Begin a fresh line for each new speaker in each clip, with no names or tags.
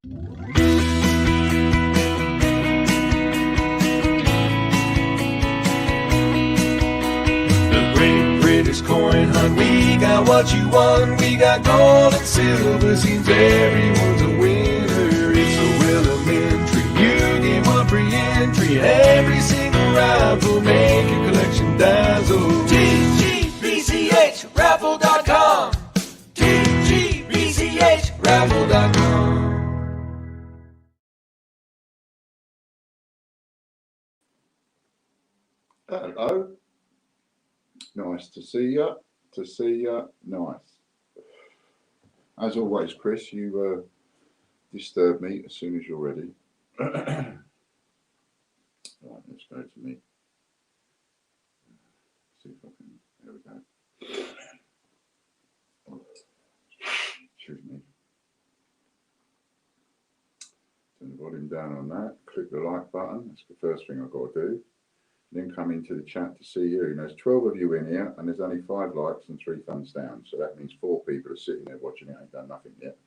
The Great British Coin Hunt, we got what you want. We got gold and silver, seems everyone's a winner. It's so elementary, you get one free entry. Every single raffle, make your collection dazzle. TGBCHraffle.com, TGBCHraffle.com.
Hello. Nice to see you. Nice. As always, Chris, you disturb me as soon as you're ready. Right, let's go to me. See if I can. There we go. Excuse me. Turn the volume down on that. Click the like button. That's the first thing I've got to do. Then come into the chat to see you. And there's 12 of you in here, and there's only 5 likes and 3 thumbs down. So that means 4 people are sitting there watching it, ain't done nothing yet.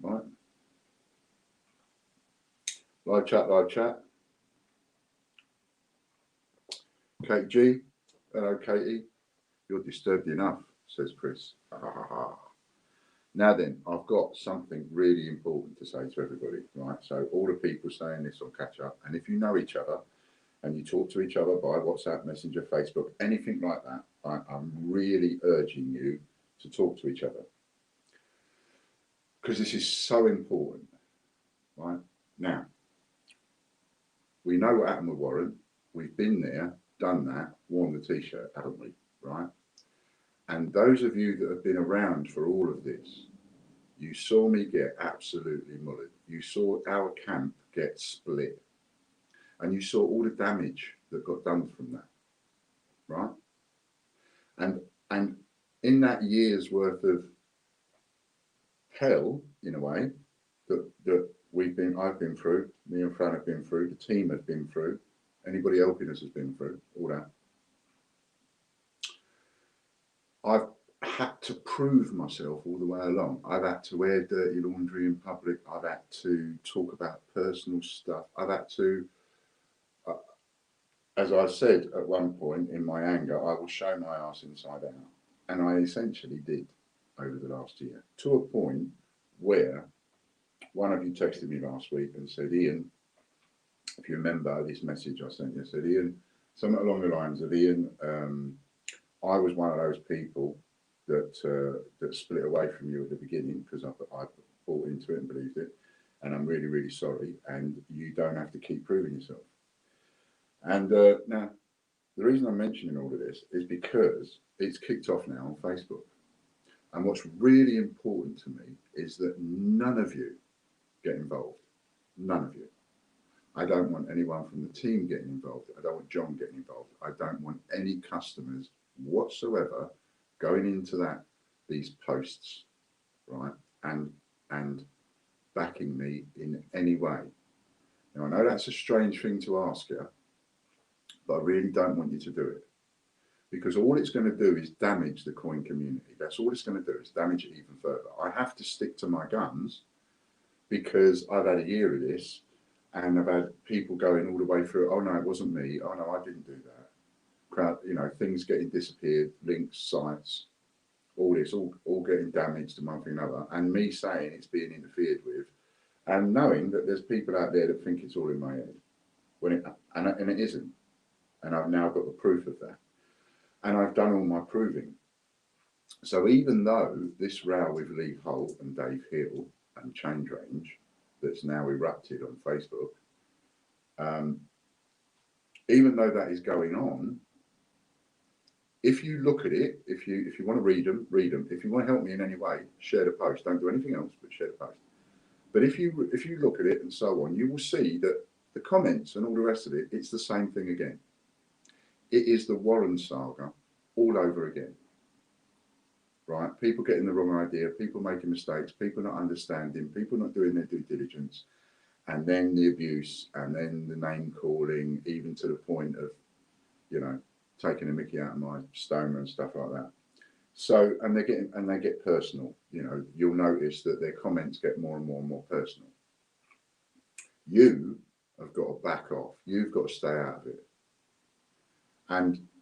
Right. Live chat. Kate G. Hello, Katie. You're disturbed enough, says Chris. Now then, I've got something really important to say to everybody, right? So all the people saying this will catch up. And if you know each other and you talk to each other by WhatsApp, Messenger, Facebook, anything like that, I'm really urging you to talk to each other. Because this is so important, right? Now, we know what happened with Warren. We've been there, done that, worn the T-shirt, haven't we, right? And those of you that have been around for all of this, you saw me get absolutely mullered. You saw our camp get split. And you saw all the damage that got done from that, right? And in that year's worth of hell, in a way, that I've been through, me and Fran have been through, the team have been through, anybody helping us has been through, all that. I've had to prove myself all the way along. I've had to wear dirty laundry in public. I've had to talk about personal stuff. I've had to, as I said at one point in my anger, I will show my ass inside out. And I essentially did over the last year, to a point where one of you texted me last week and said, Ian, if you remember this message I sent you, I said, Ian, something along the lines of, Ian, I was one of those people that split away from you at the beginning because I bought into it and believed it, and I'm really, really sorry, and you don't have to keep proving yourself. And now, the reason I'm mentioning all of this is because it's kicked off now on Facebook. And what's really important to me is that none of you get involved. None of you. I don't want anyone from the team getting involved. I don't want John getting involved. I don't want any customers whatsoever going into these posts, right, and backing me in any way. Now I know that's a strange thing to ask you, but I really don't want you to do it, because all it's going to do is damage the coin community. That's all it's going to do, is damage it even further. I have to stick to my guns because I've had a year of this, and I've had people going all the way through. Oh no, it wasn't me. Oh no, I didn't do that. Crowd, things getting disappeared, links, sites, all this, all getting damaged and one thing or another, and me saying it's being interfered with, and knowing that there's people out there that think it's all in my head, and it isn't, and I've now got the proof of that, and I've done all my proving. So even though this row with Lee Holt and Dave Hill and Change Range that's now erupted on Facebook, even though that is going on, if you look at it, if you want to read them, read them. If you want to help me in any way, share the post. Don't do anything else, but share the post. But if you look at it and so on, you will see that the comments and all the rest of it, it's the same thing again. It is the Warren saga all over again. Right? People getting the wrong idea, people making mistakes, people not understanding, people not doing their due diligence, and then the abuse, and then the name calling, even to the point of, taking a mickey out of my stoner and stuff like that. So, and they get personal. You know, you'll notice that their comments get more and more and more personal. You have got to back off. You've got to stay out of it.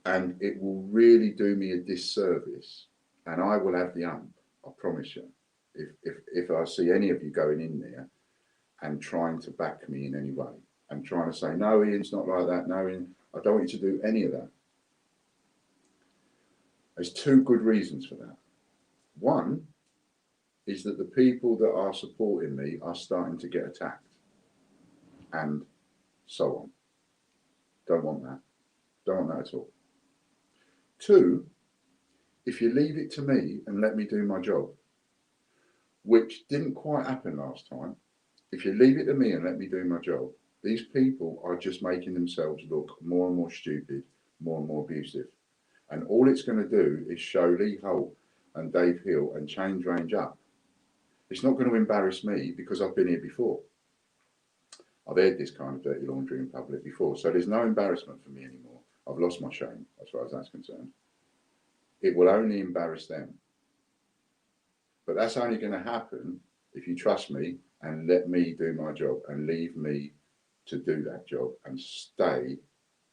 And it will really do me a disservice, and I will have the ump, I promise you, if I see any of you going in there and trying to back me in any way and trying to say, no, Ian's not like that, no, Ian, I don't want you to do any of that. There's two good reasons for that. One is that the people that are supporting me are starting to get attacked, and so on. Don't want that. Don't want that at all. Two, if you leave it to me and let me do my job, which didn't quite happen last time, if you leave it to me and let me do my job, these people are just making themselves look more and more stupid, more and more abusive. And all it's going to do is show Lee Holt and Dave Hill and Change Range up. It's not going to embarrass me because I've been here before. I've aired this kind of dirty laundry in public before, so there's no embarrassment for me anymore. I've lost my shame as far as that's concerned. It will only embarrass them. But that's only going to happen if you trust me and let me do my job and leave me to do that job and stay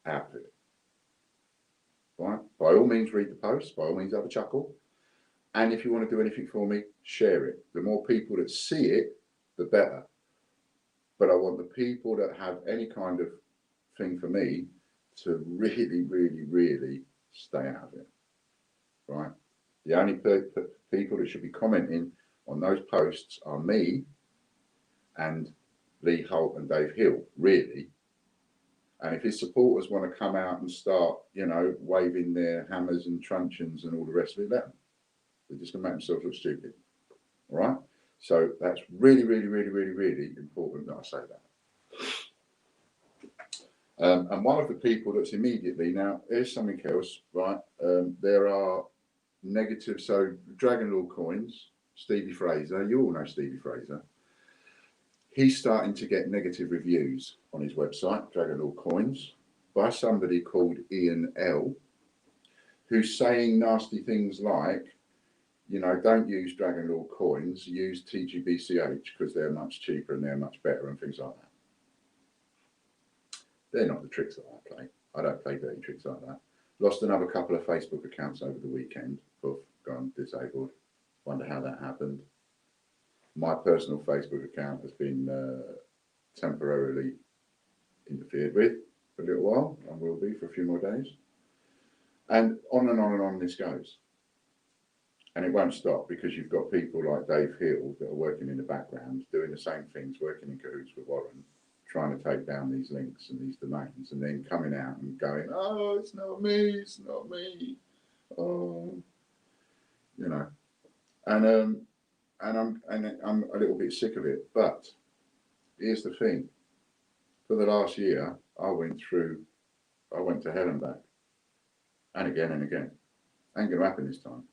out of it. Right? By all means, read the post. By all means, have a chuckle. And if you want to do anything for me, share it. The more people that see it, the better. But I want the people that have any kind of thing for me to really, really, really stay out of it. Right? The only people that should be commenting on those posts are me and Lee Holt and Dave Hill, really. And if his supporters want to come out and start, you know, waving their hammers and truncheons and all the rest of it, let them. They're just going to make themselves look stupid. All right? So that's really, really, really, really, really important that I say that. And one of the people that's immediately, now, here's something else, right? There are negative, so Dragon Lord Coins, Stevie Fraser, you all know Stevie Fraser. He's starting to get negative reviews on his website, Dragon Lord Coins, by somebody called Ian L, who's saying nasty things like, you know, don't use Dragon Lord Coins, use TGBCH because they're much cheaper and they're much better and things like that. They're not the tricks that I play. I don't play dirty tricks like that. Lost another couple of Facebook accounts over the weekend. Both gone disabled. Wonder how that happened. My personal Facebook account has been temporarily interfered with for a little while and will be for a few more days. And on and on and on this goes. And it won't stop because you've got people like Dave Hill that are working in the background, doing the same things, working in cahoots with Warren, trying to take down these links and these domains, and then coming out and going, oh, it's not me, it's not me. Oh, you know. And I'm a little bit sick of it. But here's the thing. For the last year, I went to hell and back. And again and again. Ain't going to happen this time.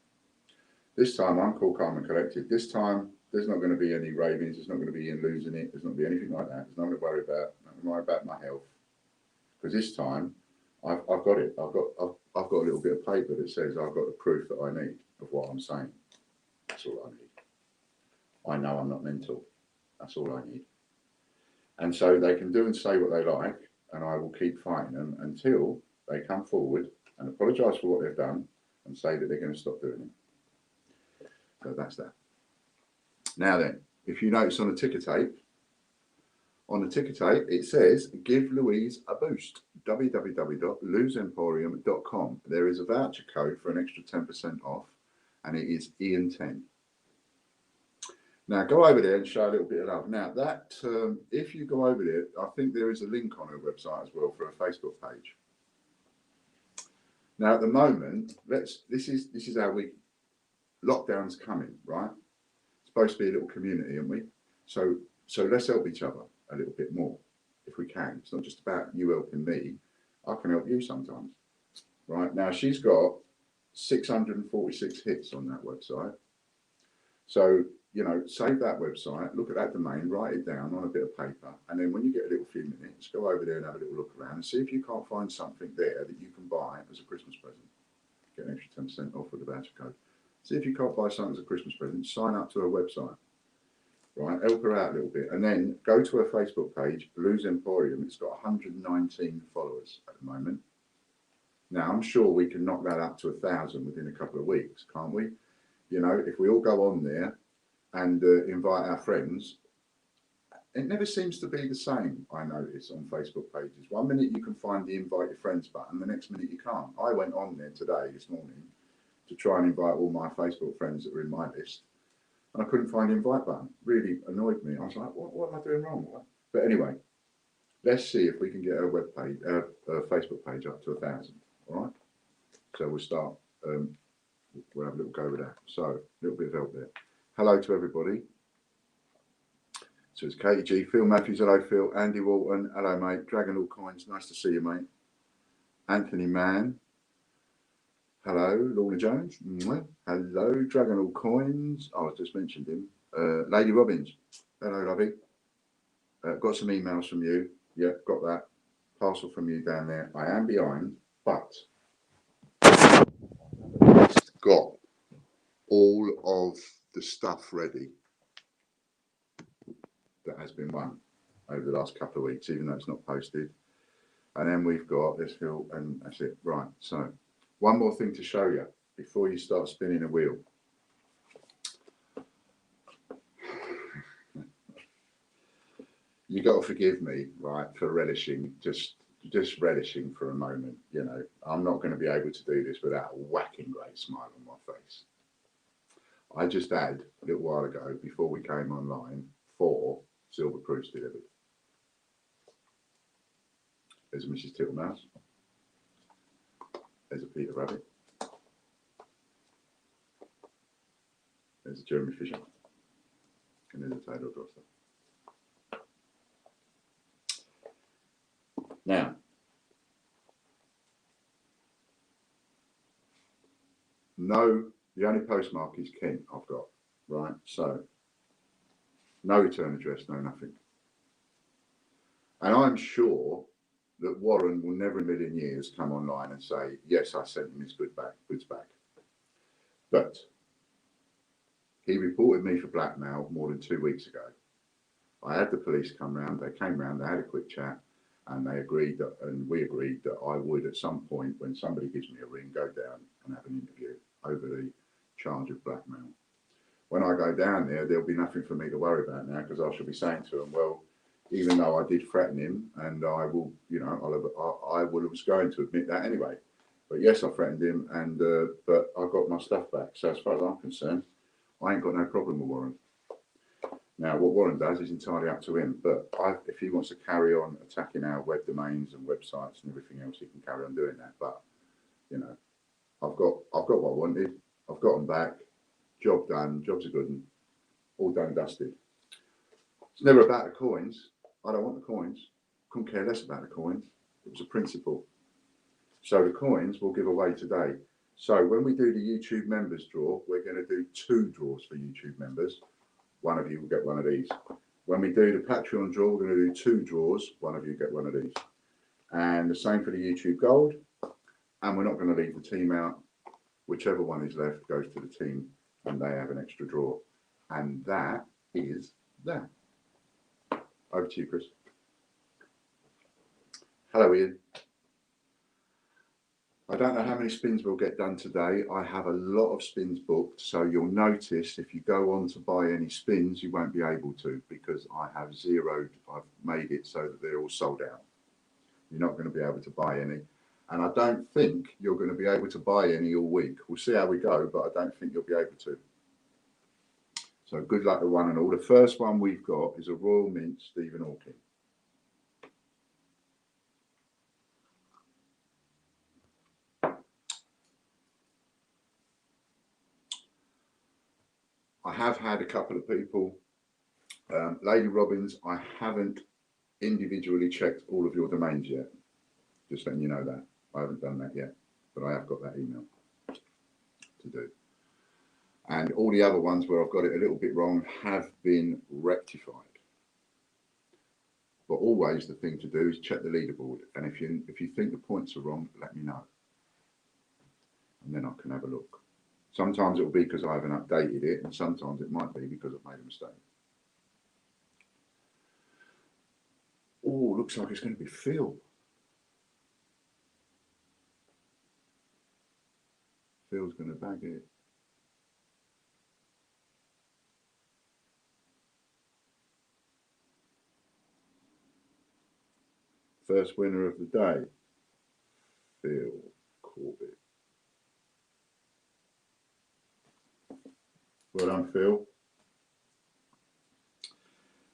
This time, I'm cool, calm and collected. This time, there's not going to be any ravings. There's not going to be Ian losing it. There's not going to be anything like that. There's nothing to worry about. Nothing to worry about my health. Because this time, I've got it. I've got a little bit of paper that says I've got the proof that I need of what I'm saying. That's all I need. I know I'm not mental. That's all I need. And so they can do and say what they like, and I will keep fighting them until they come forward and apologise for what they've done and say that they're going to stop doing it. So that's that. Now then, if you notice on the ticker tape, it says, give Louise a boost, www.loseemporium.com. There is a voucher code for an extra 10% off, and it is Ian10. Now, go over there and show a little bit of love. Now, that if you go over there, I think there is a link on her website as well for a Facebook page. Now, at the moment, this is how lockdown's coming, right? It's supposed to be a little community, aren't we? So let's help each other a little bit more if we can. It's not just about you helping me. I can help you sometimes, right? Now, she's got 646 hits on that website. So, you know, save that website, look at that domain, write it down on a bit of paper, and then when you get a little few minutes, go over there and have a little look around and see if you can't find something there that you can buy as a Christmas present. Get an extra 10% off with the voucher code. See if you can't buy something as a Christmas present. Sign up to her website, right? Help her out a little bit, and then go to her Facebook page, Lou's Emporium. It's got 119 followers at the moment. Now I'm sure we can knock that up to 1,000 within a couple of weeks, can't we? You know, if we all go on there and invite our friends. It never seems to be the same, I notice, on Facebook pages. One minute you can find the invite your friends button, the next minute you can't. I went on there this morning, to try and invite all my Facebook friends that were in my list, and I couldn't find the invite button. Really annoyed me. I was like, what am I doing wrong? But anyway, let's see if we can get our web page, our Facebook page up to 1,000, all right? So we'll start, we'll have a little go with that. So, a little bit of help there. Hello to everybody. So it's Katie G, Phil Matthews, hello Phil, Andy Walton, hello mate, Dragon All Coins, nice to see you mate. Anthony Mann, hello, Lorna Jones, hello, Dragon All Coins, I just mentioned him. Lady Robbins, hello lovey. Got some emails from you, yeah, got that. Parcel from you down there. I am behind, but got all of the stuff ready that has been won over the last couple of weeks, even though it's not posted. And then we've got this Phil, and that's it. Right, so one more thing to show you before you start spinning a wheel. You got to forgive me, right, for relishing, just relishing for a moment. You know, I'm not going to be able to do this without a whacking great smile on my face. I just had a little while ago, before we came online, 4 silver proofs delivered. There's a Mrs. Tittlemaus. There's a Peter Rabbit. There's a Jeremy Fisher. And there's a Taylor Gloucester. Now, no, the only postmark is Kent I've got, right? So, no return address, no nothing. And I'm sure that Warren will never in a million years come online and say, yes, I sent him his goods back. But he reported me for blackmail more than 2 weeks ago. I had the police come round, they came round, they had a quick chat, and they agreed that, and we agreed that I would at some point, when somebody gives me a ring, go down and have an interview over the charge of blackmail. When I go down there, there'll be nothing for me to worry about now, because I shall be saying to them, well, even though I did threaten him, and I will, you know, I was going to admit that anyway. But yes, I threatened him, and but I got my stuff back. So as far as I'm concerned, I ain't got no problem with Warren. Now, what Warren does is entirely up to him. But if he wants to carry on attacking our web domains and websites and everything else, he can carry on doing that. But you know, I've got what I wanted. I've got them back. Job done. Job's a good one. All done and dusted. It's never about the coins. I don't want the coins. Couldn't care less about the coins. It was a principle. So the coins we'll give away today. So when we do the YouTube members draw, we're going to do 2 draws for YouTube members. One of you will get one of these. When we do the Patreon draw, we're going to do 2 draws. One of you get one of these. And the same for the YouTube Gold. And we're not going to leave the team out. Whichever one is left goes to the team and they have an extra draw. And that is that. Over to you, Chris. Hello, Ian. I don't know how many spins we'll get done today. I have a lot of spins booked, so you'll notice if you go on to buy any spins, you won't be able to, because I have zeroed, I've made it so that they're all sold out. You're not going to be able to buy any. And I don't think you're going to be able to buy any all week. We'll see how we go, but I don't think you'll be able to. So good luck to one and all. The first one we've got is a Royal Mint Stephen Hawking. I have had a couple of people, Lady Robbins, I haven't individually checked all of your domains yet. Just letting you know that. I haven't done that yet, but I have got that email to do. And all the other ones where I've got it a little bit wrong have been rectified. But always the thing to do is check the leaderboard. And if you think the points are wrong, let me know. And then I can have a look. Sometimes it will be because I haven't updated it, and sometimes it might be because I've made a mistake. Oh, looks like it's going to be Phil. Phil's going to bag it. First winner of the day, Phil Corbett. Well done, Phil.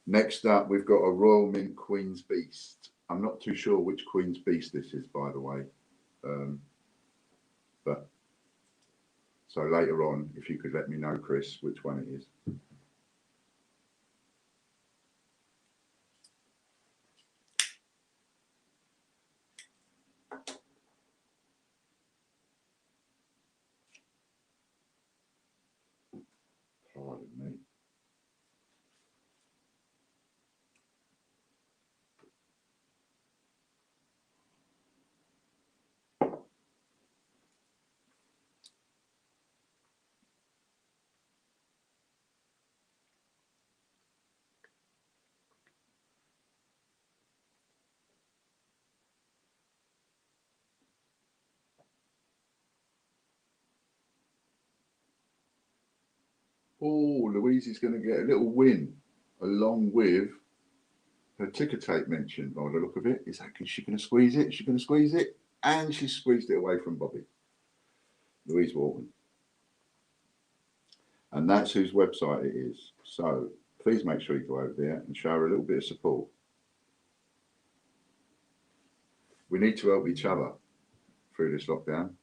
Next up, we've got a Royal Mint Queen's Beast. I'm not too sure which Queen's Beast this is, by the way. But so later on, if you could let me know, Chris, which one it is. Pardon me. Oh, Louise is going to get a little win along with her ticker tape mention by the look of it. Is she going to squeeze it? Is she going to squeeze it? And she squeezed it away from Bobby. Louise Walton. And that's whose website it is. So please make sure you go over there and show her a little bit of support. We need to help each other through this lockdown.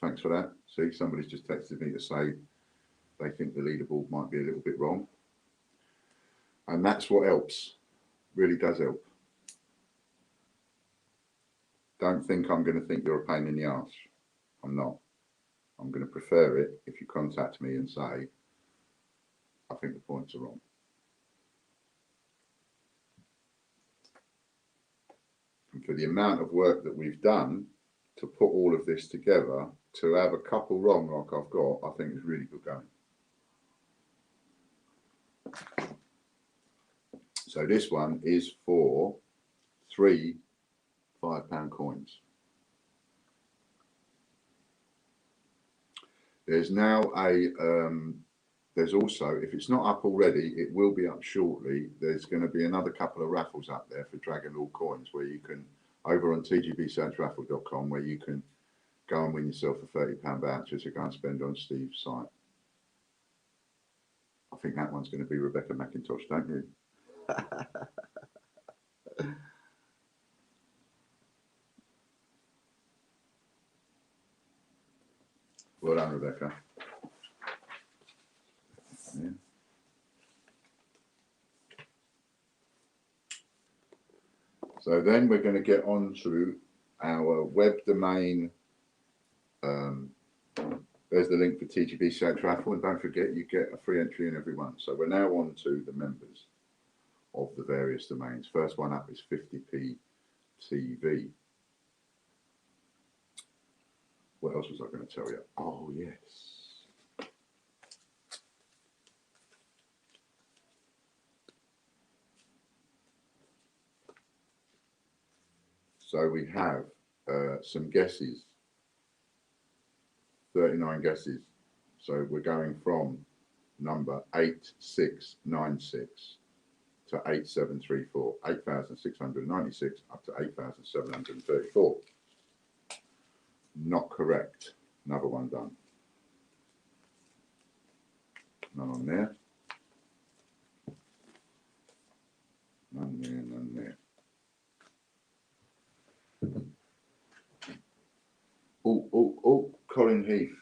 Thanks for that. See, somebody's just texted me to say they think the leaderboard might be a little bit wrong. And that's what helps. Really does help. Don't think I'm going to think you're a pain in the arse. I'm not. I'm going to prefer it if you contact me and say, I think the points are wrong. And for the amount of work that we've done to put all of this together, to have a couple wrong like I've got, I think is really good going. So this one is for 3 £5 coins. There's now there's also, if it's not up already, it will be up shortly. There's going to be another couple of raffles up there for Dragon Lord coins where you can, over on tgbsearchraffle.com, where you can go and win yourself a £30 voucher to go and spend on Steve's site. I think that one's going to be Rebecca McIntosh, don't you? Well done, Rebecca. Yeah. So then we're going to get on to our web domain. There's the link for TGB Search Raffle, and don't forget you get a free entry in every one. So we're now on to the members of the various domains. First one up is 50p TV. What else was I going to tell you? Oh, yes. So we have some guesses, 39 guesses. So we're going from number 8696 to 8734, 8,696 up to 8,734. Not correct. Another one done. None on there. None there, none there. Oh, Colin Heath.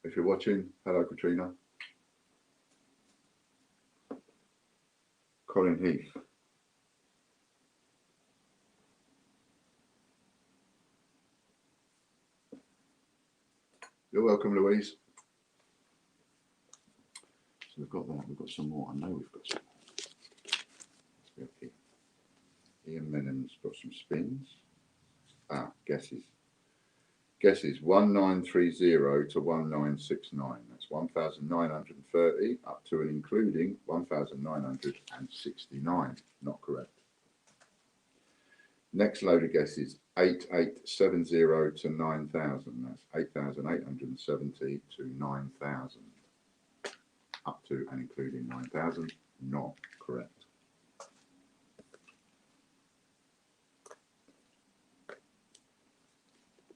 If you're watching, hello, Katrina. Colin Heath. You're welcome, Louise. So we've got that. We've got some more. I know we've got some more. Let's Ian Menham's got some spins. Guesses. Guesses 1930 to 1969. That's 1930 up to and including 1969. Not correct. Next load of guesses 8870 to 9000. That's 8870 to 9000. Up to and including 9000. Not correct.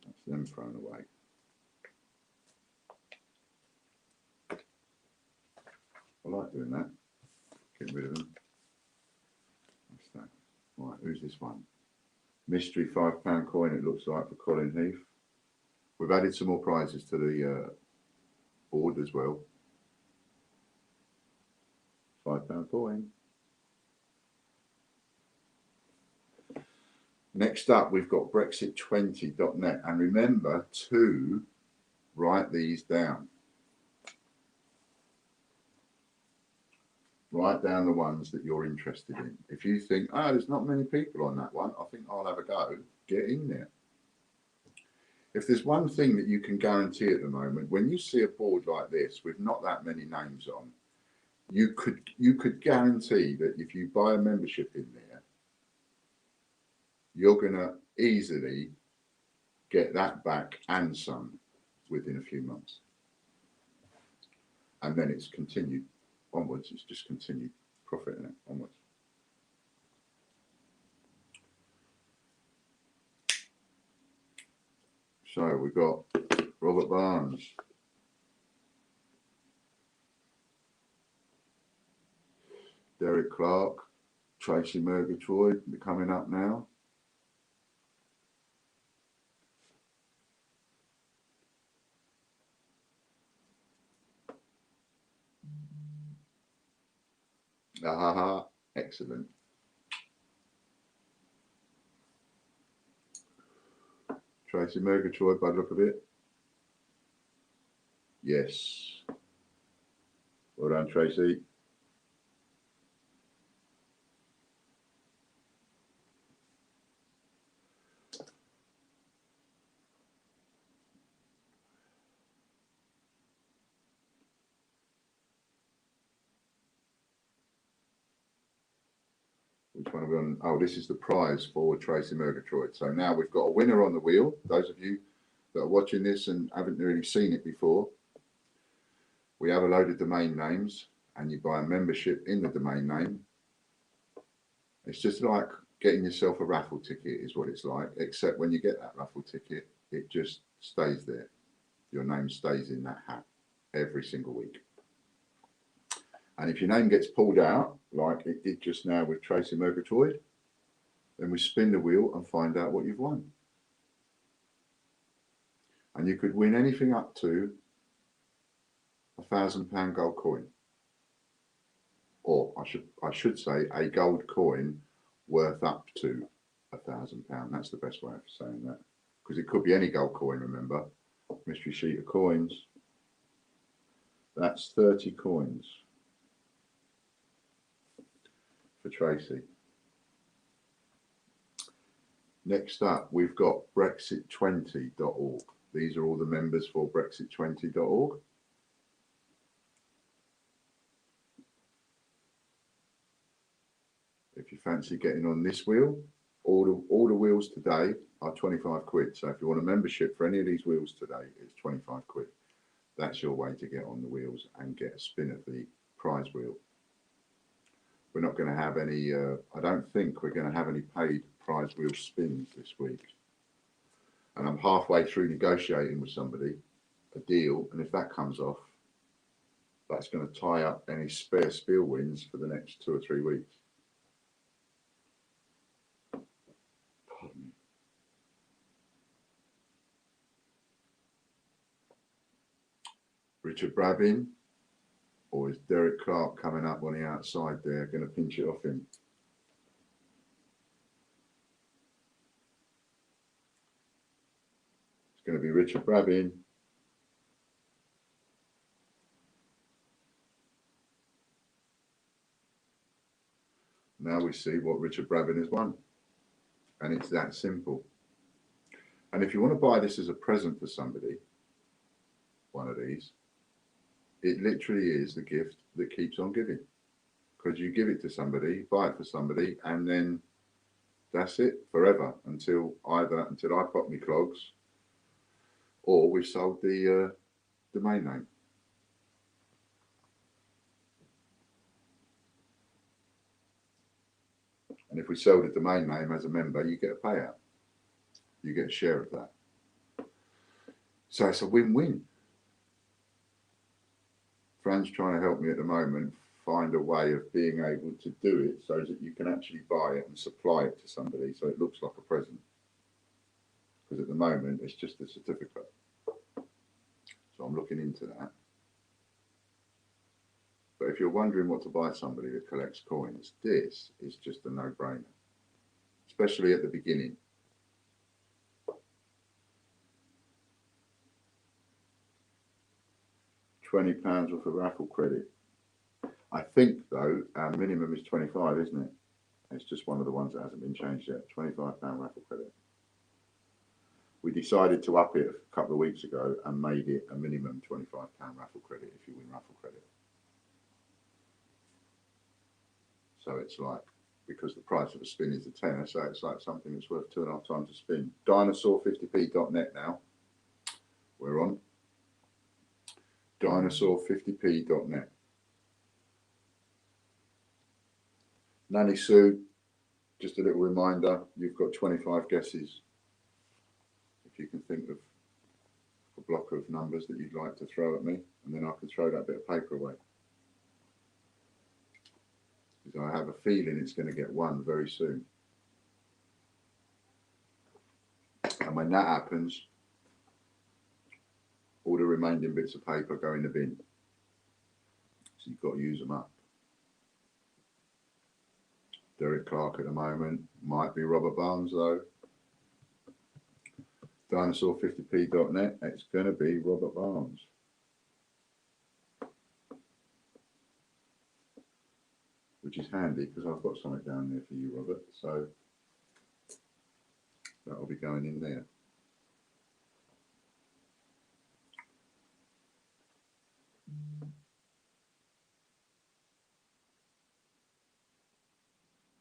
That's them thrown away. I like doing that. Getting rid of them. What's that? Right, who's this one? Mystery £5 coin, it looks like, for Colin Heath. We've added some more prizes to the board as well. £5 coin. Next up, we've got Brexit20.net. And remember to write these down. Write down the ones that you're interested in. If you think, there's not many people on that one, I think I'll have a go, get in there. If there's one thing that you can guarantee at the moment, when you see a board like this with not that many names on, you could guarantee that if you buy a membership in there, you're going to easily get that back and some within a few months. And then it's continued onwards. It's just continued profit in it onwards. So we've got Robert Barnes, Derek Clark, Tracy Murgatroyd coming up now. Excellent. Tracy Murgatroyd by the look of it. Yes. Well done, Tracy. Which one are we on? Oh, this is the prize for Tracy Murgatroyd. So now we've got a winner on the wheel. Those of you that are watching this and haven't really seen it before, we have a load of domain names and you buy a membership in the domain name. It's just like getting yourself a raffle ticket is what it's like, except when you get that raffle ticket, it just stays there. Your name stays in that hat every single week. And if your name gets pulled out, like it did just now with Tracy Murgatroyd, then we spin the wheel and find out what you've won. And you could win anything up to £1,000 gold coin. Or I should say a gold coin worth up to £1,000. That's the best way of saying that. Because it could be any gold coin, remember. Mystery sheet of coins. That's 30 coins. For Tracy. Next up, we've got Brexit20.org. These are all the members for Brexit20.org. If you fancy getting on this wheel, all the wheels today are 25 quid. So if you want a membership for any of these wheels today, it's 25 quid. That's your way to get on the wheels and get a spin of the prize wheel. We're not going to have any, I don't think we're going to have any paid prize wheel spins this week. And I'm halfway through negotiating with somebody a deal. And if that comes off, that's going to tie up any spare spiel wins for the next 2 or 3 weeks. Pardon me. Richard Brabin. Or is Derek Clark coming up on the outside there, going to pinch it off him? It's going to be Richard Brabin. Now we see what Richard Brabin has won. And it's that simple. And if you want to buy this as a present for somebody, one of these, it literally is the gift that keeps on giving. Because you give it to somebody, buy it for somebody, and then that's it forever until I pop me clogs or we've sold the domain name. And if we sell the domain name as a member, you get a payout. You get a share of that. So it's a win-win. Fran's trying to help me at the moment find a way of being able to do it so that you can actually buy it and supply it to somebody so it looks like a present. Because at the moment, it's just a certificate. So I'm looking into that. But if you're wondering what to buy somebody that collects coins, this is just a no-brainer, especially at the beginning. £20 worth of raffle credit. I think though our minimum is 25, isn't it? It's just one of the ones that hasn't been changed yet. £25 raffle credit. We decided to up it a couple of weeks ago and made it a minimum £25 raffle credit if you win raffle credit. So it's like, because the price of a spin is a tenner, so it's like something that's worth 2.5 times a spin. Dinosaur50p.net now. We're on. Dinosaur50p.net. Nanny Sue, just a little reminder, you've got 25 guesses. If you can think of a block of numbers that you'd like to throw at me, and then I can throw that bit of paper away. Because I have a feeling it's going to get won very soon. And when that happens, all the remaining bits of paper go in the bin. So you've got to use them up. Derek Clark at the moment, might be Robert Barnes though. Dinosaur50p.net, it's going to be Robert Barnes. Which is handy because I've got something down there for you, Robert. So that'll be going in there.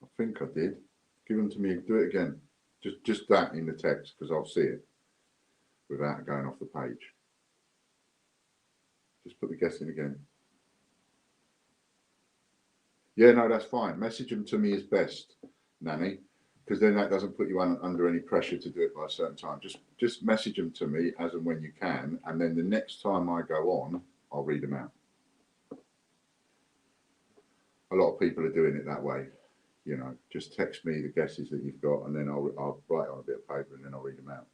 I think I did. Give them to me. Do it again. Just that in the text because I'll see it without going off the page. Just put the guess in again. Yeah, no, that's fine. Message them to me is best, Nanny, because then that doesn't put you under any pressure to do it by a certain time. Just message them to me as and when you can, and then the next time I go on, I'll read them out. A lot of people are doing it that way. You know, just text me the guesses that you've got, and then I'll write on a bit of paper, and then I'll read them out.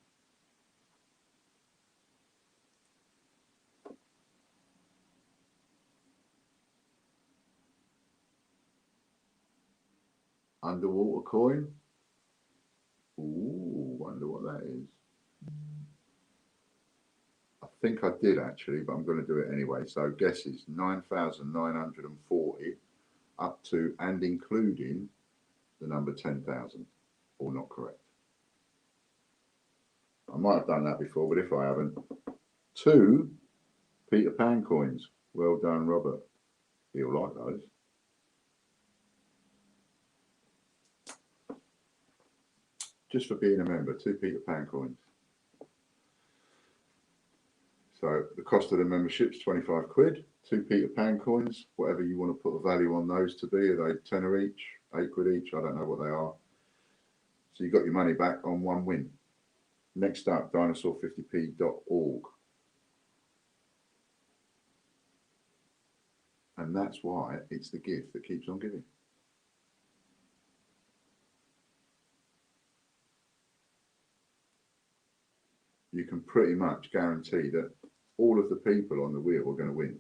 Underwater coin. Ooh, wonder what that is. I think I did actually, but I'm going to do it anyway. So guesses 9,940 up to and including the number 10,000. All not correct. I might have done that before, but if I haven't, 2 Peter Pan coins. Well done, Robert. He'll like those. Just for being a member, 2 Peter Pan coins. So the cost of the membership's 25 quid, 2 Peter Pan coins, whatever you want to put a value on those to be. Are they tenner each, 8 quid each? I don't know what they are. So you got your money back on one win. Next up, dinosaur50p.org. And that's why it's the gift that keeps on giving. You can pretty much guarantee that all of the people on the wheel are going to win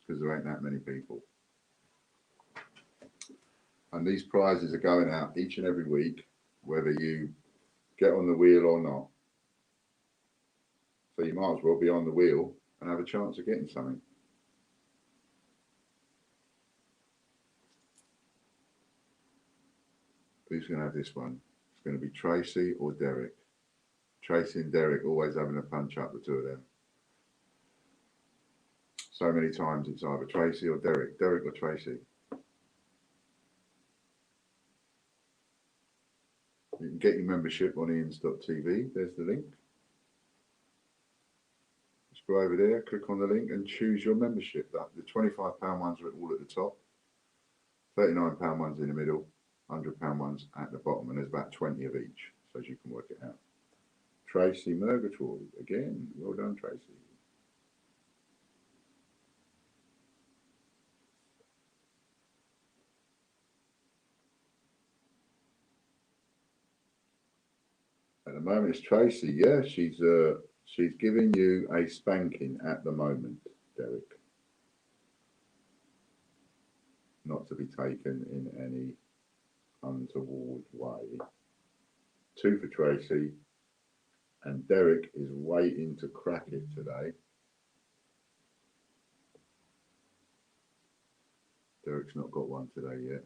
because there ain't that many people. And these prizes are going out each and every week, whether you get on the wheel or not. So you might as well be on the wheel and have a chance of getting something. Who's going to have this one? It's going to be Tracy or Derek. Tracy and Derek always having a punch up, the two of them. So many times it's either Tracy or Derek or Tracy. You can get your membership on ians.tv. There's the link. Just go over there, click on the link and choose your membership. The £25 ones are all at the top, £39 ones in the middle, £100 ones at the bottom, and there's about 20 of each, so as you can work it out. Tracy Murgatroyd, again, well done, Tracy. At the moment, it's Tracy. Yeah, she's giving you a spanking at the moment, Derek. Not to be taken in any untoward way. 2 for Tracy, and Derek is waiting to crack it today. Derek's not got one today yet.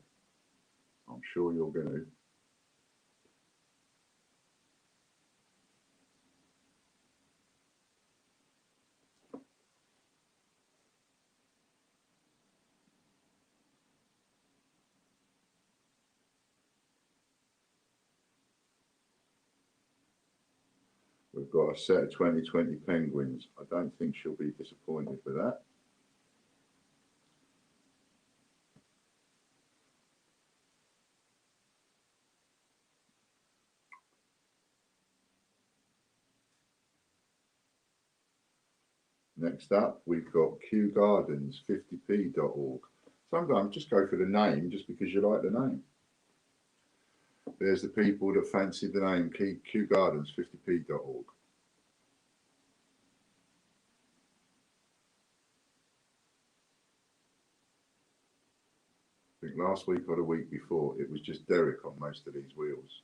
I'm sure you're going to. We've got a set of 2020 penguins. I don't think she'll be disappointed with that. Next up, we've got Kew Gardens, 50p.org. Sometimes just go for the name just because you like the name. There's the people that fancy the name Kew Gardens, 50p.org. I think last week or the week before, it was just Derek on most of these wheels.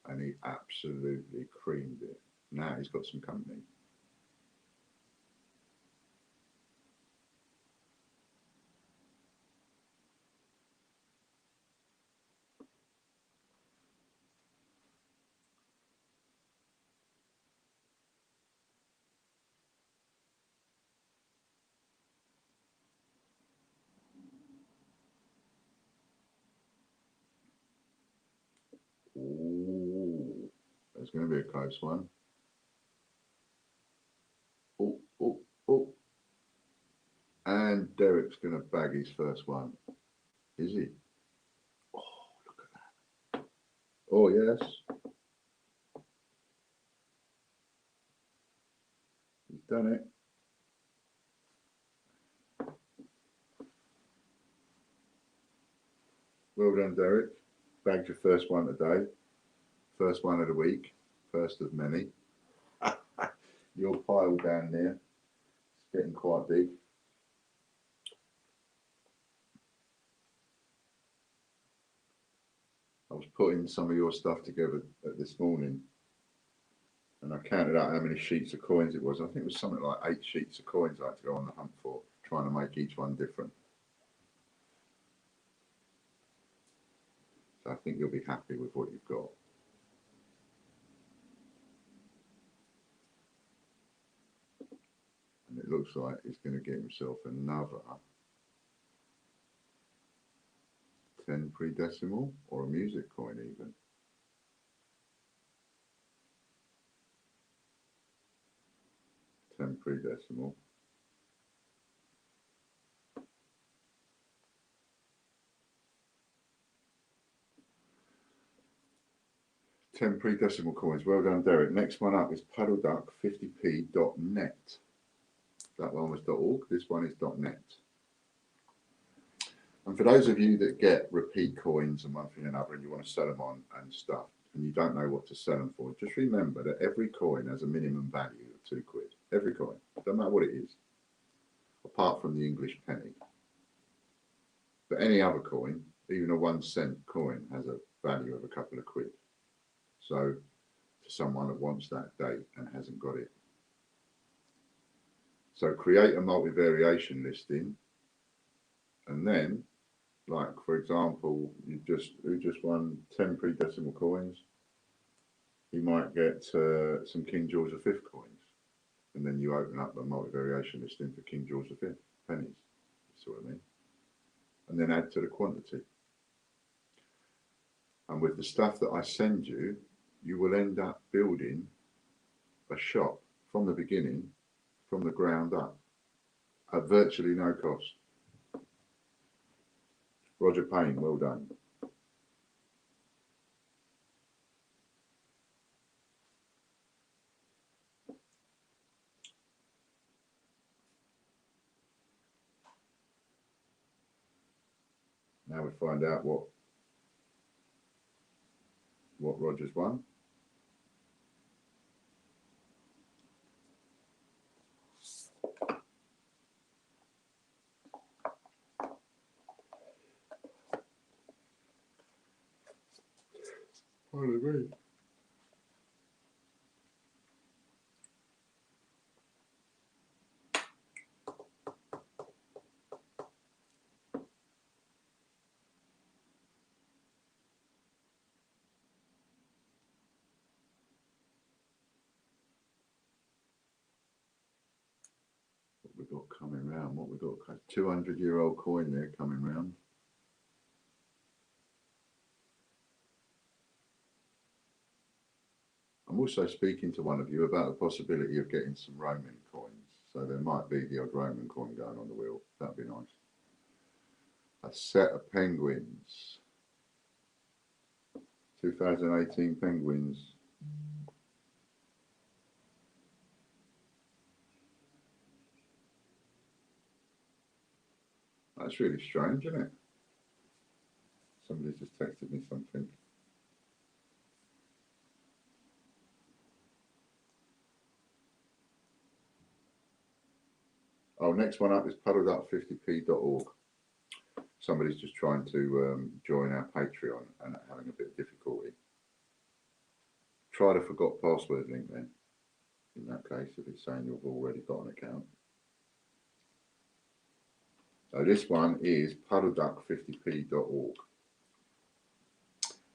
And he absolutely creamed it. Now he's got some company. Ooh, that's going to be a close one. Oh, oh, oh. And Derek's going to bag his first one. Is he? Oh, look at that. Oh, yes. He's done it. Well done, Derek. Bagged your first one today. First one of the week. First of many. Your pile down there. It's getting quite big. I was putting some of your stuff together this morning, and I counted out how many sheets of coins it was. I think it was something like 8 sheets of coins I had to go on the hunt for, trying to make each one different. So I think you'll be happy with what you've got. And it looks like he's going to get himself another 10 pre-decimal or a music coin even. $10 pre-decimal. $10 pre-decimal coins. Well done, Derek. Next one up is puddleduck50p.net. That one was .org. This one is .net. And for those of you that get repeat coins and one thing and another, and you want to sell them on and stuff, and you don't know what to sell them for, just remember that every coin has a minimum value of £2. Every coin, don't matter what it is, apart from the English penny. But any other coin, even a 1 cent coin, has a value of a couple of quid. So to someone that wants that date and hasn't got it. So create a multivariation listing, and then Like for example, who just won 10 pre-decimal coins. You might get some King George V coins, and then you open up a multi-variation listing for King George V pennies. You see what I mean? And then add to the quantity. And with the stuff that I send you, you will end up building a shop from the beginning, from the ground up, at virtually no cost. Roger Payne, well done. Now we find out what Roger's won. Pardon me. What we got coming round? What we got? 200-year-old coin there coming round. I'm also speaking to one of you about the possibility of getting some Roman coins. So there might be the odd Roman coin going on the wheel. That'd be nice. A set of penguins. 2018 penguins. That's really strange, isn't it? Somebody just texted me something. Oh, next one up is puddleduck50p.org. Somebody's just trying to join our Patreon and having a bit of difficulty. Try the forgot password link then, in that case, if it's saying you've already got an account. So this one is puddleduck50p.org.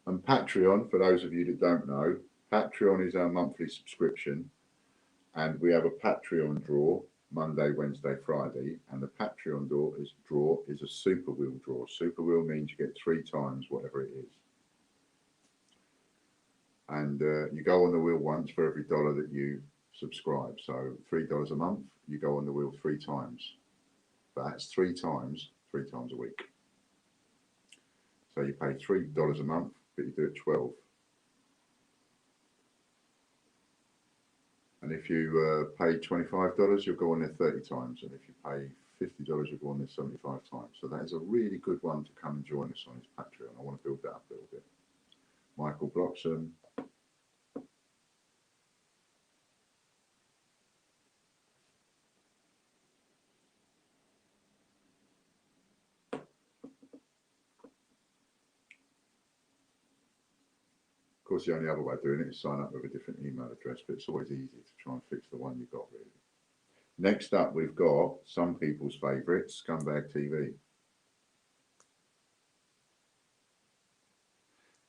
And Patreon, for those of you that don't know, Patreon is our monthly subscription, and we have a Patreon draw Monday, Wednesday, Friday, and the Patreon draw is a super wheel draw. Super wheel means you get 3 times whatever it is. And you go on the wheel once for every $1 that you subscribe. So $3 a month, you go on the wheel 3 times. But that's 3 times a week. So you pay $3 a month, but you do it 12. And if you pay $25, you'll go on there 30 times. And if you pay $50, you'll go on there 75 times. So that is a really good one to come and join us on his Patreon. I want to build that up a little bit. Michael Bloxham. Of course, the only other way of doing it is sign up with a different email address, but it's always easy to try and fix the one you've got, really. Next up, we've got some people's favourite, Scumbag TV.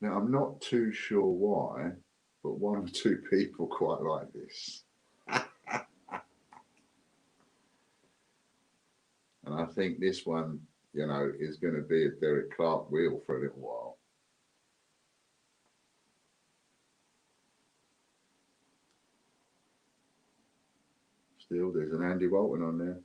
Now, I'm not too sure why, but 1 or 2 people quite like this. And I think this one, you know, is going to be a Derek Clark wheel for a little while. Still, there's an Andy Walton on there.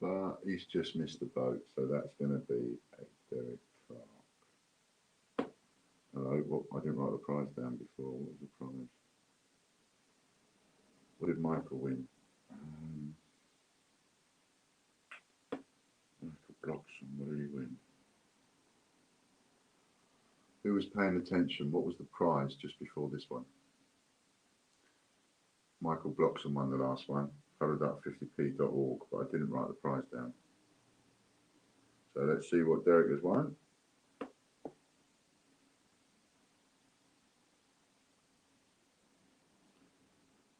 But he's just missed the boat, so that's going to be a Derek Clark. Hello, well, I didn't write the prize down before. What was the prize? What did Michael win? Michael Bloxham, what did he win? Who was paying attention? What was the prize just before this one? Michael Bloxham won the last one. colourdark50p.org, but I didn't write the prize down. So let's see what Derek has won.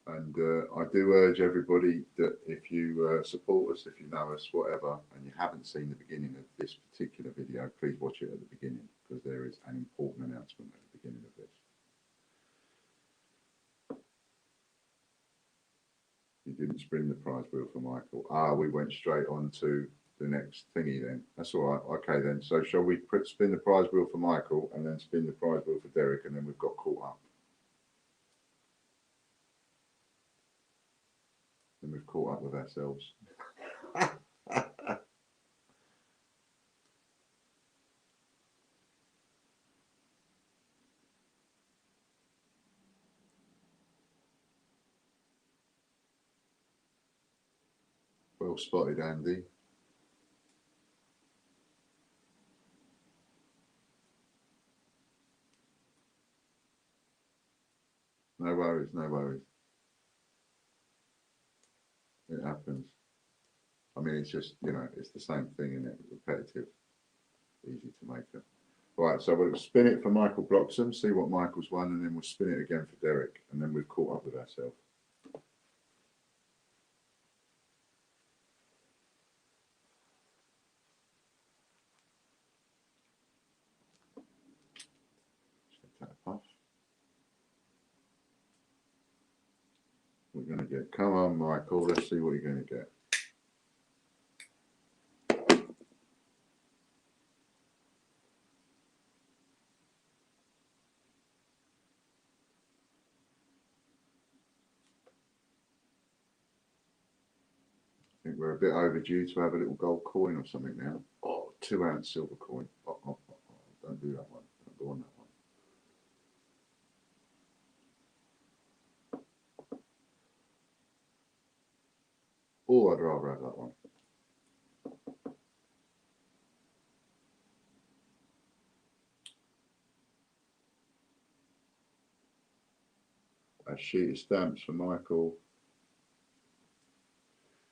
And I do urge everybody that if you support us, if you know us, whatever, and you haven't seen the beginning of this particular video, please watch it at the beginning, because there is an important announcement at the beginning of this. You didn't spin the prize wheel for Michael. We went straight on to the next thingy then. That's all right. Okay then. So shall we spin the prize wheel for Michael and then spin the prize wheel for Derek, and then we've got caught up. Then we've caught up with ourselves. Well spotted, Andy. No worries, no worries. It happens. I mean, it's just, you know, it's the same thing, isn't it? Repetitive, easy to make it. Right, so we'll spin it for Michael Bloxham, see what Michael's won, and then we'll spin it again for Derek, and then we've caught up with ourselves. Take a puff. We're going to get, come on, Michael, let's see what you're going to get. I think we're a bit overdue to have a little gold coin or something now. Oh, 2 ounce silver coin. Oh, don't do that one. Don't go on that one. Oh, I'd rather have that one. A sheet of stamps for Michael.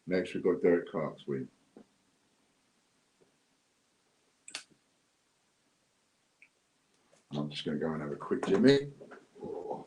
Next, we've got Derek Clark's win. I'm just going to go and have a quick Jimmy. Oh.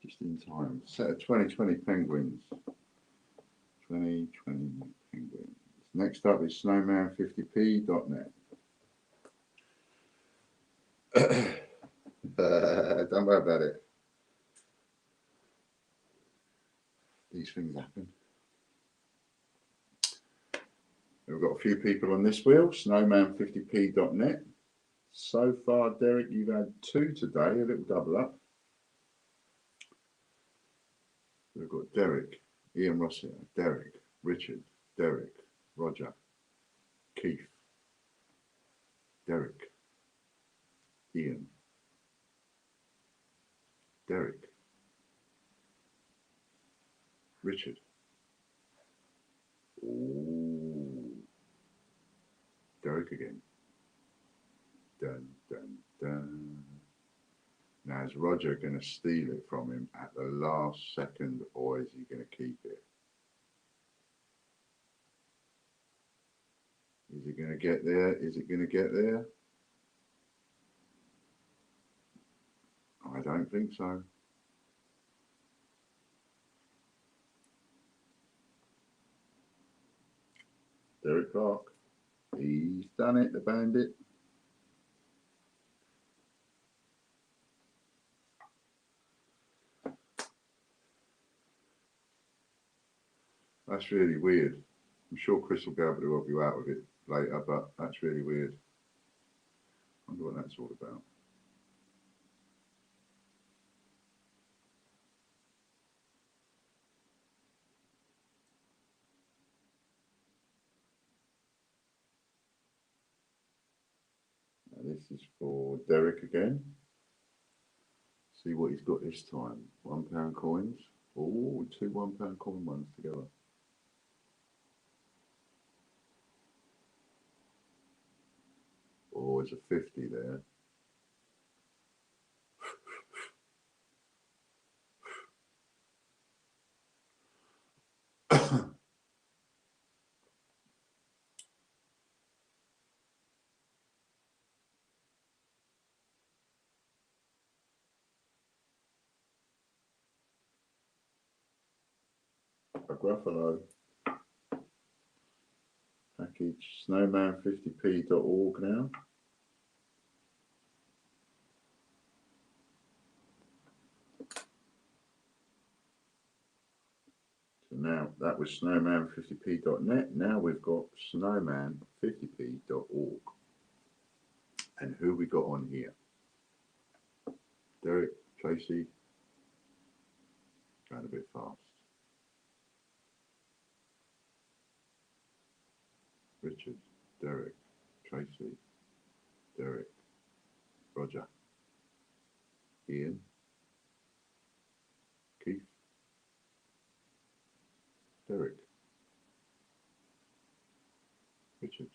Just in time. Set of 2020 Penguins. 2020 Penguins. Next up is snowman50p.net. Don't worry about it. These things happen. We've got a few people on this wheel. Snowman50p.net. So far, Derek, you've had 2 today, a little double up. We've got Derek, Ian Rossiter, Derek, Richard, Derek, Roger, Keith, Derek, Ian, Derek, Richard. Ooh. Derek again. Dun, dun, dun. Now, is Roger going to steal it from him at the last second, or is he going to keep it? Is it going to get there? Is it going to get there? I don't think so. Derek Clark. He's done it, the bandit. That's really weird. I'm sure Chris will be able to help you out with it later, but that's really weird. I wonder what that's all about. Now this is for Derek again. See what he's got this time. £1 coins. Oh, two £1 coin ones together. Oh, it's a 50 there. A Gruffalo package, snowman50p.org now. So now that was snowman50p.net. Now we've got snowman50p.org. And who we got on here? Derek, Tracy, going a bit fast. Richard, Derek, Tracy, Derek, Roger, Ian, Keith, Derek, Richard.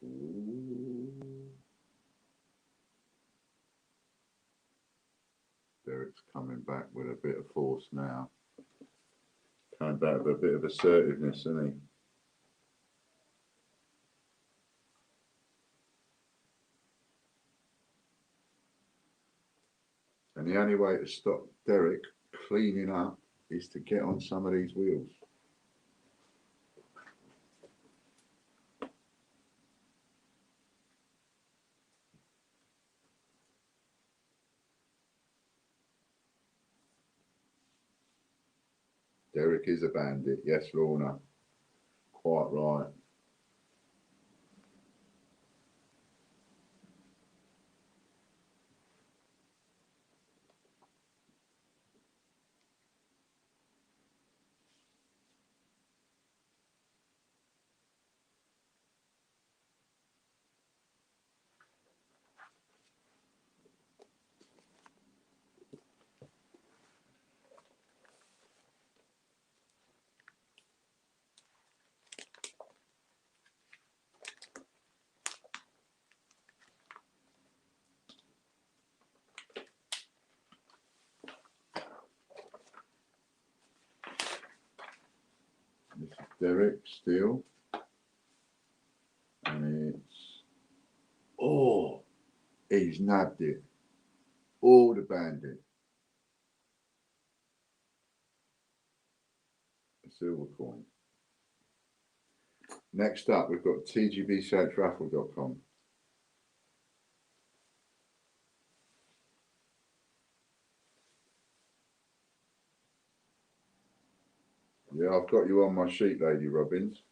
Ooh. Derek's coming back with a bit of force now. Coming back with a bit of assertiveness, isn't he? And the only way to stop Derek cleaning up is to get on some of these wheels. Derek is a bandit. Yes, Lorna. Quite right. This is Derek still. And it's, oh, he's nabbed it. Oh, the bandit. A silver coin. Next up, we've got tgbsearchraffle.com. Yeah, I've got you on my sheet, Lady Robbins.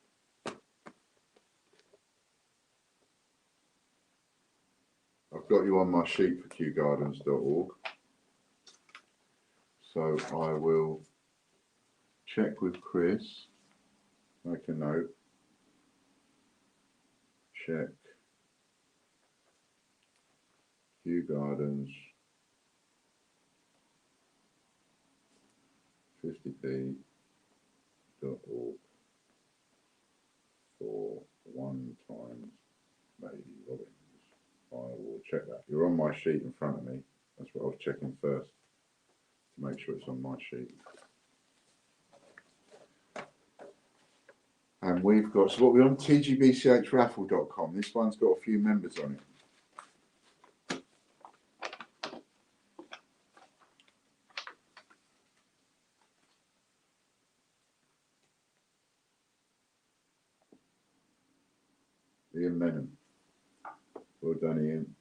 I've got you on my sheet for QGardens.org. So I will check with Chris. Make a note. Check QGardens 50p.org for 1 times Lady Robbins. I will check that. You're on my sheet in front of me. That's what I was checking first to make sure it's on my sheet. And we've got, so what we're on tgbchraffle.com. This one's got a few members on it. Ian Menham. Well done, Ian.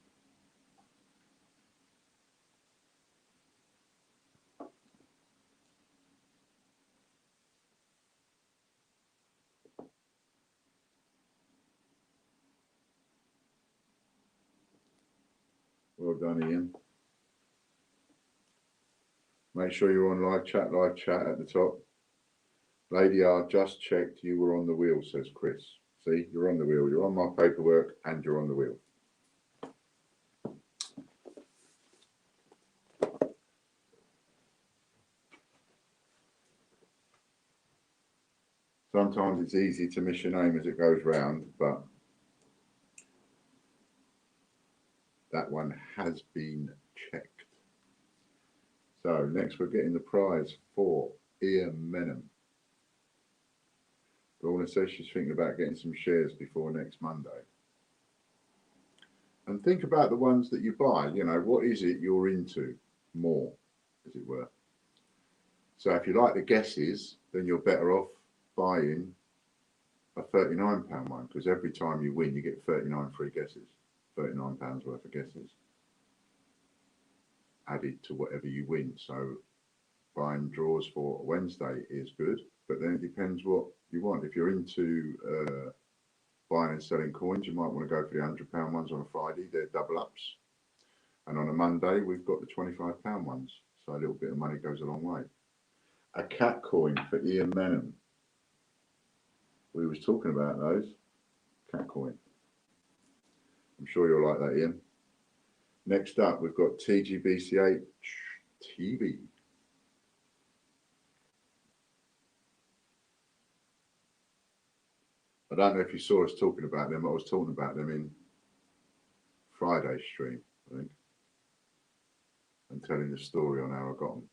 Well done, Ian. Make sure you're on live chat at the top. Lady R, just checked you were on the wheel, says Chris. See, you're on the wheel. You're on my paperwork and you're on the wheel. Sometimes it's easy to miss your name as it goes round, but that one has been checked. So next we're getting the prize for Ian Menham. Lorna says she's thinking about getting some shares before next Monday. And think about the ones that you buy. You know, what is it you're into more, as it were? So if you like the guesses, then you're better off buying a £39 one, because every time you win, you get 39 free guesses, £39 worth of guesses added to whatever you win. So buying draws for Wednesday is good, but then it depends what you want. If you're into buying and selling coins, you might want to go for the £100 ones on a Friday. They're double ups. And on a Monday, we've got the £25 ones. So a little bit of money goes a long way. A cat coin for Ian Menham. We was talking about those. Cat coin. I'm sure you'll like that, Ian. Next up, we've got TGBCH TV. I don't know if you saw us talking about them. I was talking about them in Friday's stream, I think, and telling the story on how I got them.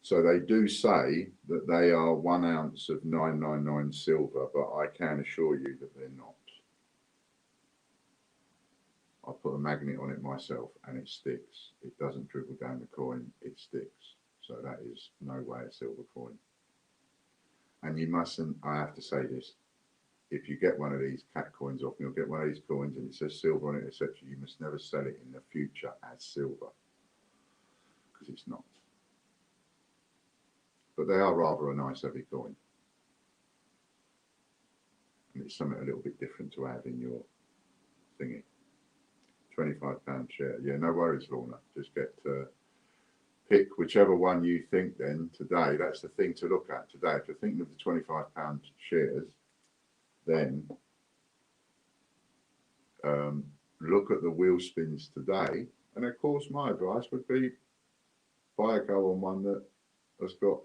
So they do say that they are 1 ounce of 999 silver, but I can assure you that they're not. I put a magnet on it myself and it sticks. It doesn't dribble down the coin, it sticks. So that is no way a silver coin. And you mustn't, I have to say this, if you get one of these cat coins off me, or get one of these coins and it says silver on it, etc., you must never sell it in the future as silver, because it's not. But they are rather a nice heavy coin. And it's something a little bit different to have in your thingy. £25 share. Yeah, no worries, Lorna. Just get pick whichever one you think then today. That's the thing to look at today. If you're thinking of the £25 shares, then look at the wheel spins today. And of course, my advice would be buy a go on one that has got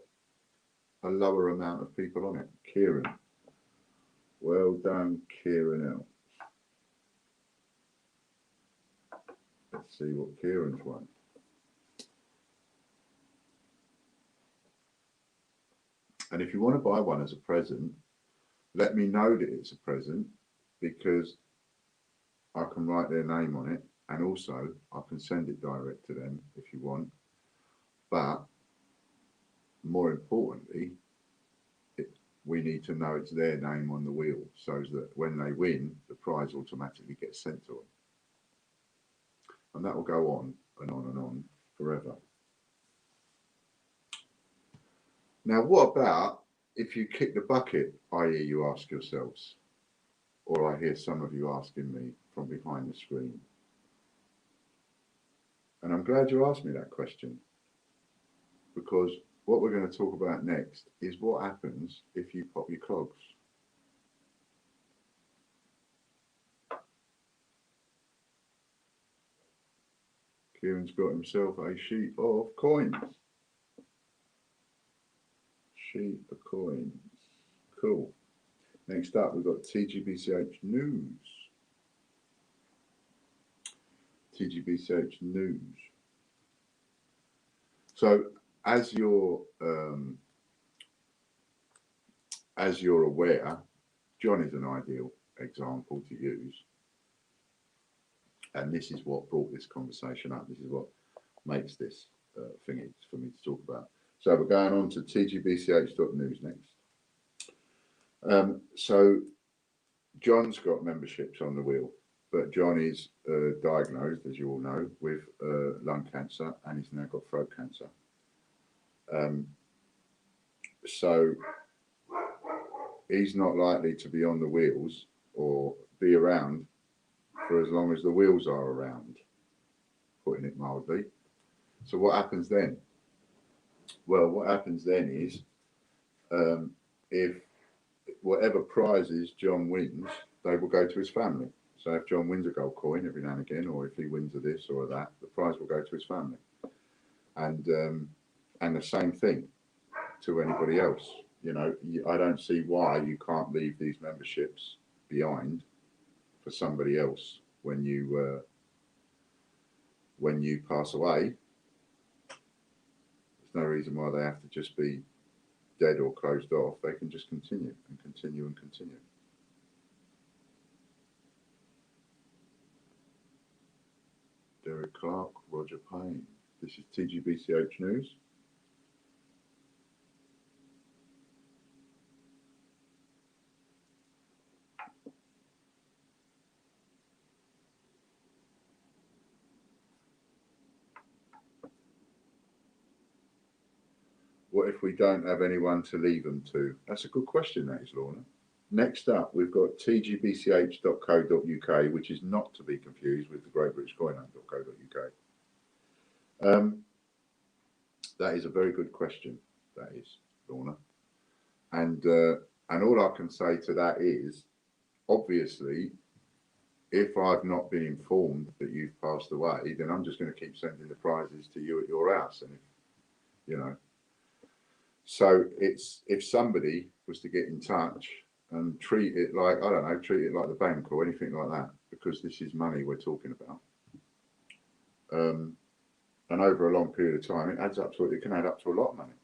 a lower amount of people on it. Kieran. Well done, Kieran L. Let's see what Kieran's won. And if you want to buy one as a present, let me know that it's a present, because I can write their name on it, and also I can send it direct to them if you want. But more importantly, we need to know it's their name on the wheel, so that when they win, the prize automatically gets sent to them. And that will go on and on and on forever. Now, what about if you kick the bucket, i.e. you ask yourselves, or I hear some of you asking me from behind the screen. And I'm glad you asked me that question, because what we're going to talk about next is what happens if you pop your clogs. Kieran's got himself a sheet of coins. Sheet of coins. Cool. Next up, we've got TGBCH News. TGBCH News. So, as you're aware, John is an ideal example to use. And this is what brought this conversation up. This is what makes this thingy for me to talk about. So we're going on to tgbch.news next. So John's got memberships on the wheel, but John is diagnosed, as you all know, with lung cancer, and he's now got throat cancer. So he's not likely to be on the wheels or be around for as long as the wheels are around, putting it mildly. So what happens then? Well, what happens then is if whatever prizes John wins, they will go to his family. So if John wins a gold coin every now and again, or if he wins a this or a that, the prize will go to his family. And the same thing to anybody else. You know, I don't see why you can't leave these memberships behind for somebody else when you pass away. There's no reason why they have to just be dead or closed off. They can just continue and continue and continue. Derek Clark, Roger Payne. This is TGBCH News. What if we don't have anyone to leave them to? That's a good question, that is, Lorna. Next up, we've got tgbch.co.uk, which is not to be confused with the greatbritishcoinhunt.co.uk. That is a very good question, that is, Lorna. And all I can say to that is, obviously, if I've not been informed that you've passed away, then I'm just going to keep sending the prizes to you at your house. And if, you know, so it's, if somebody was to get in touch and treat it like, I don't know, treat it like the bank or anything like that, because this is money we're talking about. And over a long period of time, it adds up to, it can add up to a lot of money.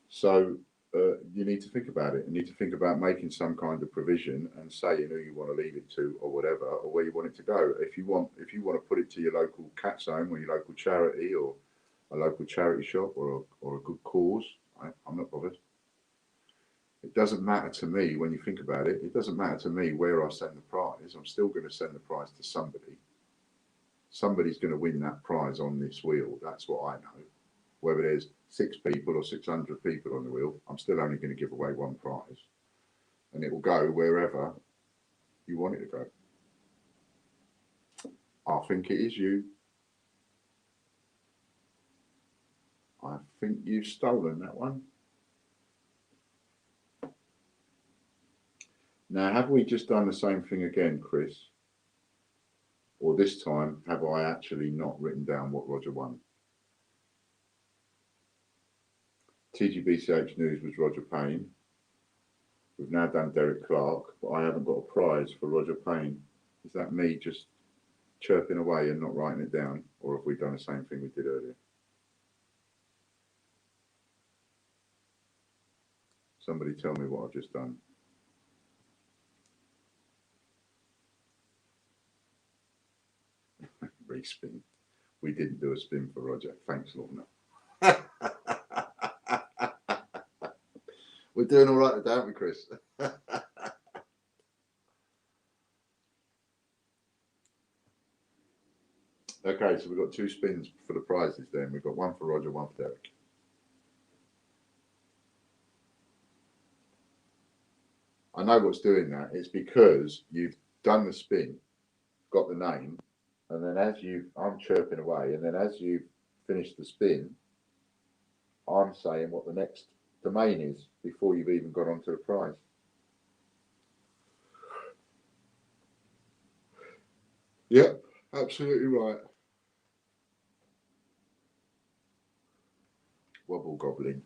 So you need to think about it. You need to think about making some kind of provision and saying who you want to leave it to or whatever, or where you want it to go. If you want to put it to your local cat's home or your local charity or a local charity shop or a good cause, I'm not bothered. It doesn't matter to me when you think about it. It doesn't matter to me where I send the prize. I'm still going to send the prize to somebody. Somebody's going to win that prize on this wheel. That's what I know. Whether there's 6 people or 600 people on the wheel, I'm still only going to give away one prize. And it will go wherever you want it to go. I think it is you. I think you've stolen that one. Now, have we just done the same thing again, Chris? Or this time, have I actually not written down what Roger won? TGBCH News was Roger Payne. We've now done Derek Clark, but I haven't got a prize for Roger Payne. Is that me just chirping away and not writing it down? Or have we done the same thing we did earlier? Somebody tell me what I've just done. Respin. We didn't do a spin for Roger. Thanks, Lorna. We're doing all right today, aren't we, Chris? Okay, so we've got 2 spins for the prizes then. We've got one for Roger, one for Derek. I know what's doing that. It's because you've done the spin, got the name, and then I'm chirping away, and then as you've finished the spin, I'm saying what the next domain is before you've even got onto the prize. Yep, absolutely right. Wobble gobbling.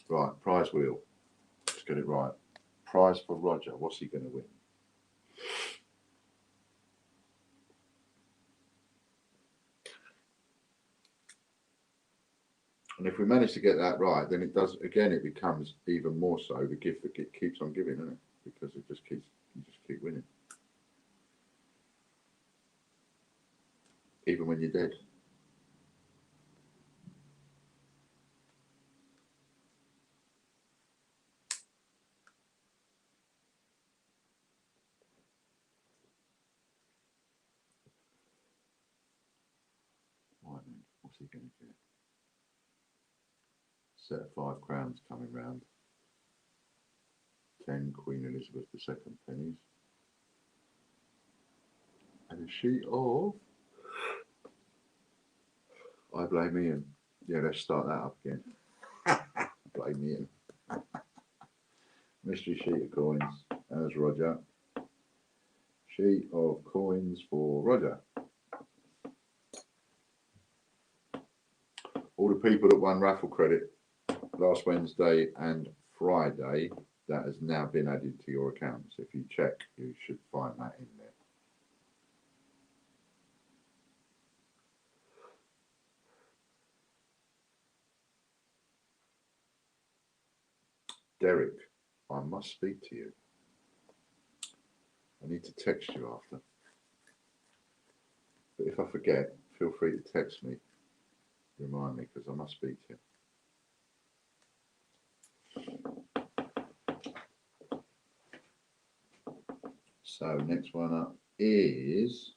Right, prize wheel. Let's get it right. Prize for Roger. What's he going to win? And if we manage to get that right, then it does, again, it becomes even more so the gift that it keeps on giving, isn't it? Because you just keep winning. Even when you're dead. What's he going to get? Set of 5 crowns coming round. 10 Queen Elizabeth II pennies. And a sheet of I Blame Ian. Yeah, let's start that up again. Blame Ian. Mystery sheet of coins. As Roger. Sheet of coins for Roger. All the people that won raffle credit last Wednesday and Friday, that has now been added to your account. So if you check, you should find that in there. Derek, I must speak to you. I need to text you after. But if I forget, feel free to text me. Remind me, because I must speak to you. So next one up is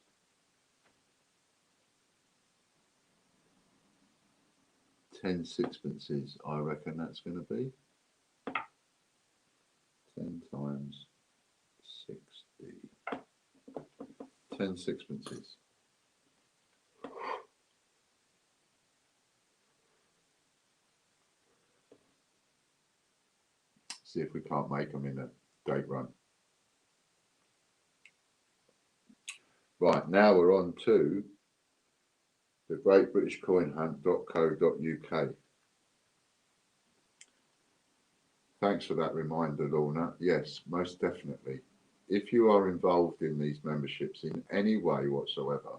ten sixpences. I reckon that's going to be 10 times 60. 10 sixpences. See if we can't make them in a date run. Right, now we're on to the GreatBritishCoinHunt.co.uk. Thanks for that reminder, Lorna. Yes, most definitely. If you are involved in these memberships in any way whatsoever,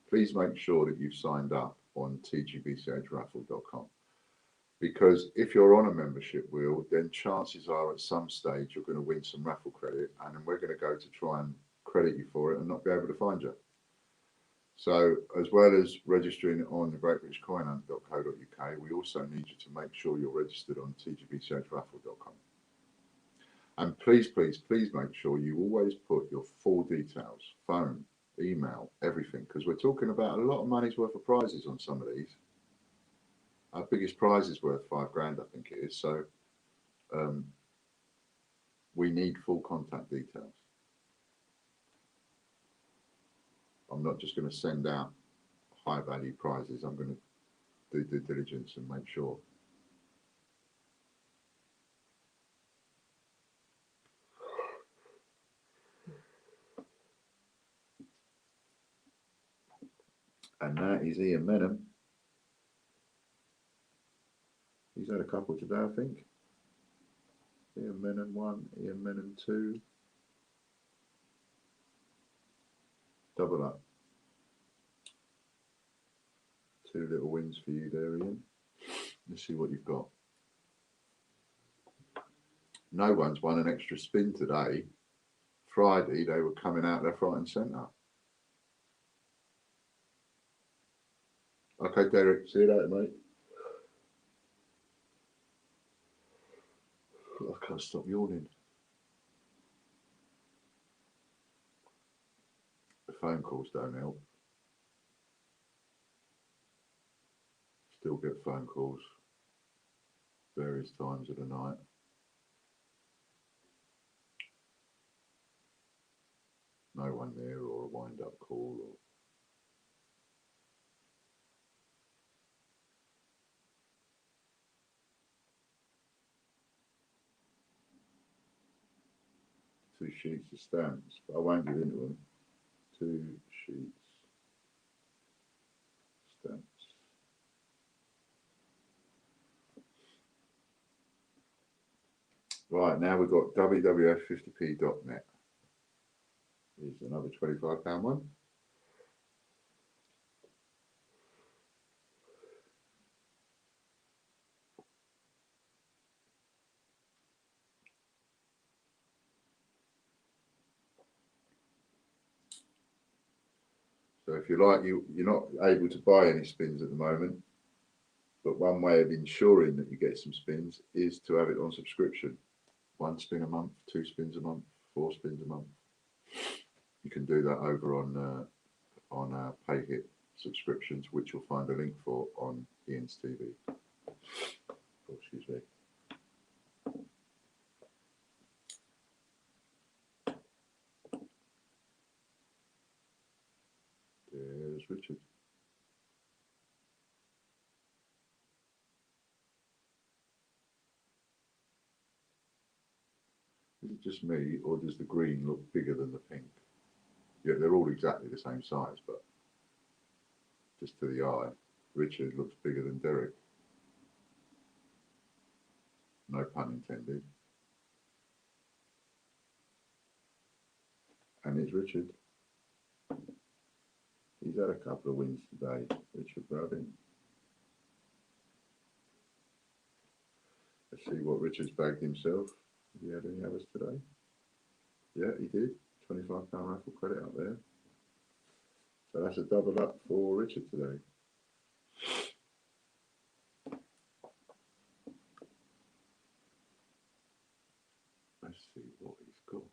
please make sure that you've signed up on tgbchraffle.com. Because if you're on a membership wheel, then chances are at some stage you're going to win some raffle credit, and then we're going to go to try and credit you for it and not be able to find you. So as well as registering on the GreatBritishCoinHunt.co.uk, we also need you to make sure you're registered on tgbchraffle.com. And please, please, please make sure you always put your full details, phone, email, everything, because we're talking about a lot of money's worth of prizes on some of these. Our biggest prize is worth £5,000, I think it is. So we need full contact details. I'm not just going to send out high value prizes. I'm going to do due diligence and make sure. And that is Ian Menham. He's had a couple today, I think. Ian Menham 1, Ian Menham 2. Double up. 2 little wins for you there, Ian. Let's see what you've got. No one's won an extra spin today. Friday, they were coming out left, right and centre. Okay, Derek, see you later, mate. I can't stop yawning. The phone calls don't help. Still get phone calls various times of the night. No one there, or a wind-up call, or two sheets of stamps, but I won't get into them. 2 sheets stamps. Right, now we've got WWF50p.net. Here's another £25 one. So if you like, you're not able to buy any spins at the moment, but one way of ensuring that you get some spins is to have it on subscription. 1 spin a month, 2 spins a month, 4 spins a month. You can do that over on PayHit. subscriptions, which you'll find a link for on Ian's TV. Oh, excuse me. There's Richard. Is it just me, or does the green look bigger than the pink? Yeah, they're all exactly the same size, but just to the eye, Richard looks bigger than Derek. No pun intended. And it's Richard. He's had a couple of wins today, Richard Brabin. Let's see what Richard's bagged himself. Have he had any others today? Yeah, he did. £25 raffle credit up there. So that's a double up for Richard today. Let's see what he's got.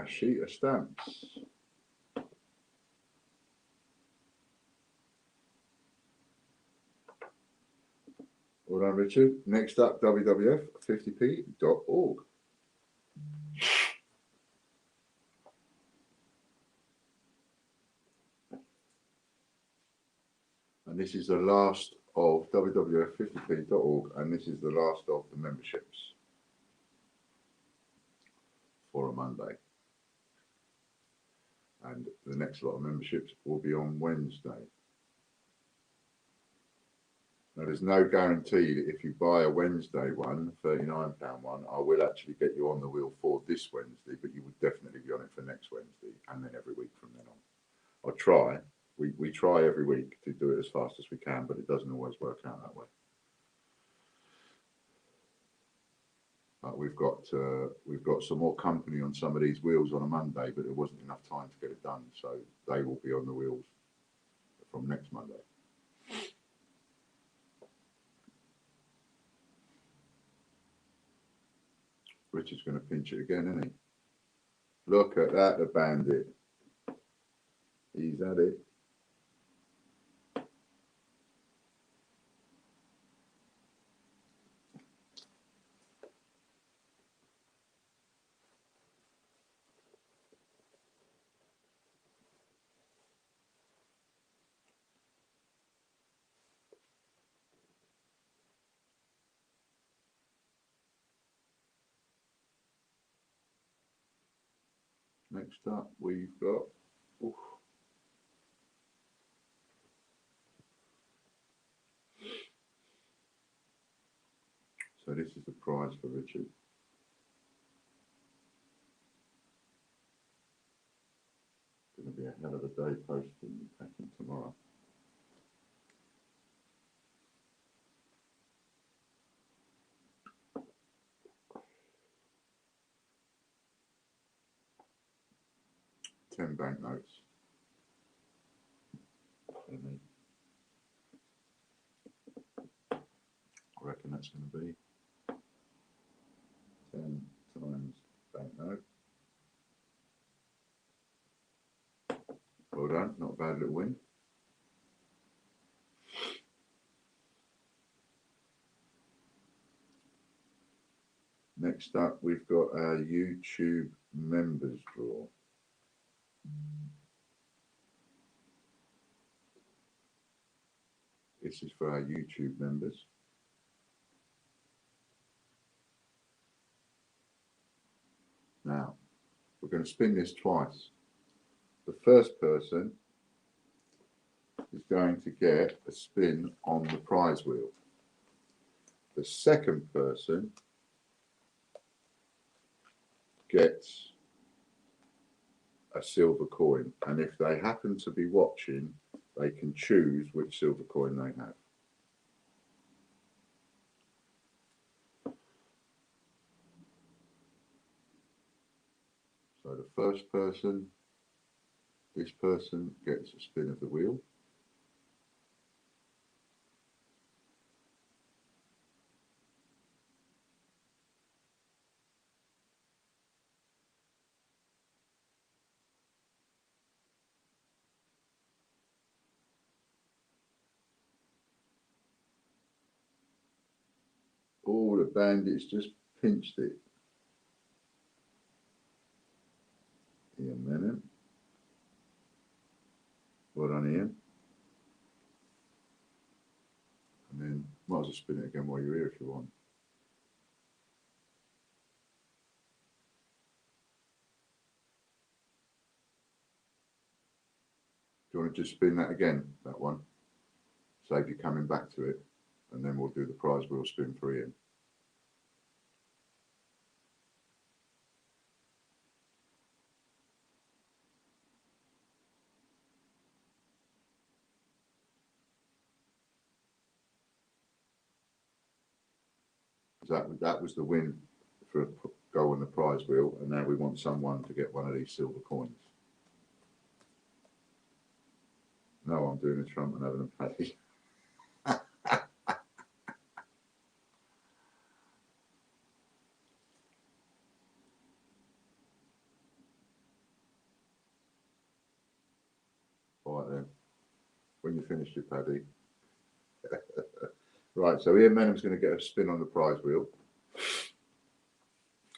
A sheet of stamps. Well done, Richard. Next up, WWF50p.org. And this is the last of WWF50p.org, and this is the last of the memberships for a Monday. And the next lot of memberships will be on Wednesday. Now, there's no guarantee that if you buy a Wednesday one, £39 one, I will actually get you on the wheel for this Wednesday, but you would definitely be on it for next Wednesday and then every week from then on. I'll try. We try every week to do it as fast as we can, but it doesn't always work out that way. We've got some more company on some of these wheels on a Monday, but there wasn't enough time to get it done, so they will be on the wheels from next Monday. Richard's going to pinch it again, isn't he? Look at that, the bandit. He's at it. Next up, we've got. Oof. So this is the prize for Richard. Going to be a hell of a day posting and packing tomorrow. £10 banknotes. I reckon that's going to be 10 times banknote. Well done, not a bad little win. Next up, we've got our YouTube members draw. This is for our YouTube members. Now, we're going to spin this twice. The first person is going to get a spin on the prize wheel. The second person gets a silver coin, and if they happen to be watching, they can choose which silver coin they have. So the first person, this person gets a spin of the wheel. Oh, the bandits just pinched it. Ian Menon. Well done, Ian. And then might as well spin it again while you're here if you want. Do you want to just spin that again, that one? Save you coming back to it, and then we'll do the prize wheel spin for Ian. That was the win for a go on the prize wheel, and now we want someone to get one of these silver coins. No, I'm doing a Trump and having a Paddy. All right then, when you finish your Paddy. Right, so Ian Menham's going to get a spin on the prize wheel.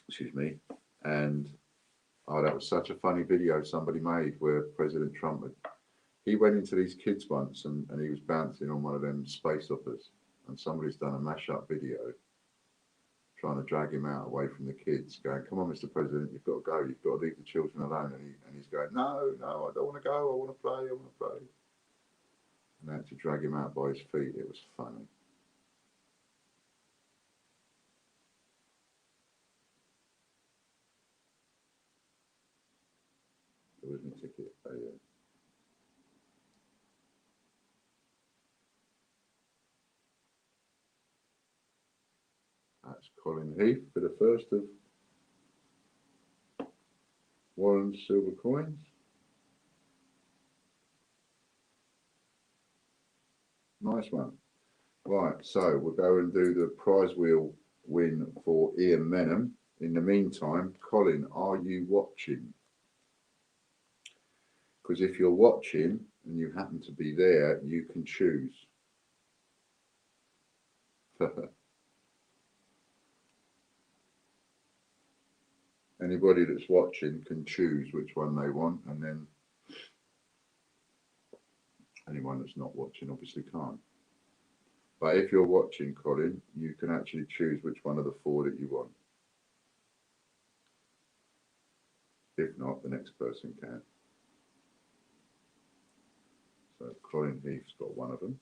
Excuse me. And oh, that was such a funny video somebody made where President Trump he went into these kids once and he was bouncing on one of them space hoppers, and somebody's done a mashup video trying to drag him out away from the kids, going, "Come on, Mr. President, you've got to go. You've got to leave the children alone." And he's going, "No, no, I don't want to go. I want to play. I want to play." And they had to drag him out by his feet. It was funny. There was my ticket. Oh, yeah. That's Colin Heath for the first of Warren's silver coins. Nice one. Right, so we'll go and do the prize wheel win for Ian Menham. In the meantime, Colin, are you watching? Because if you're watching and you happen to be there, you can choose. Anybody that's watching can choose which one they want, and then anyone that's not watching obviously can't. But if you're watching, Colin, you can actually choose which one of the four that you want. If not, the next person can. So Colin Heath's got one of them.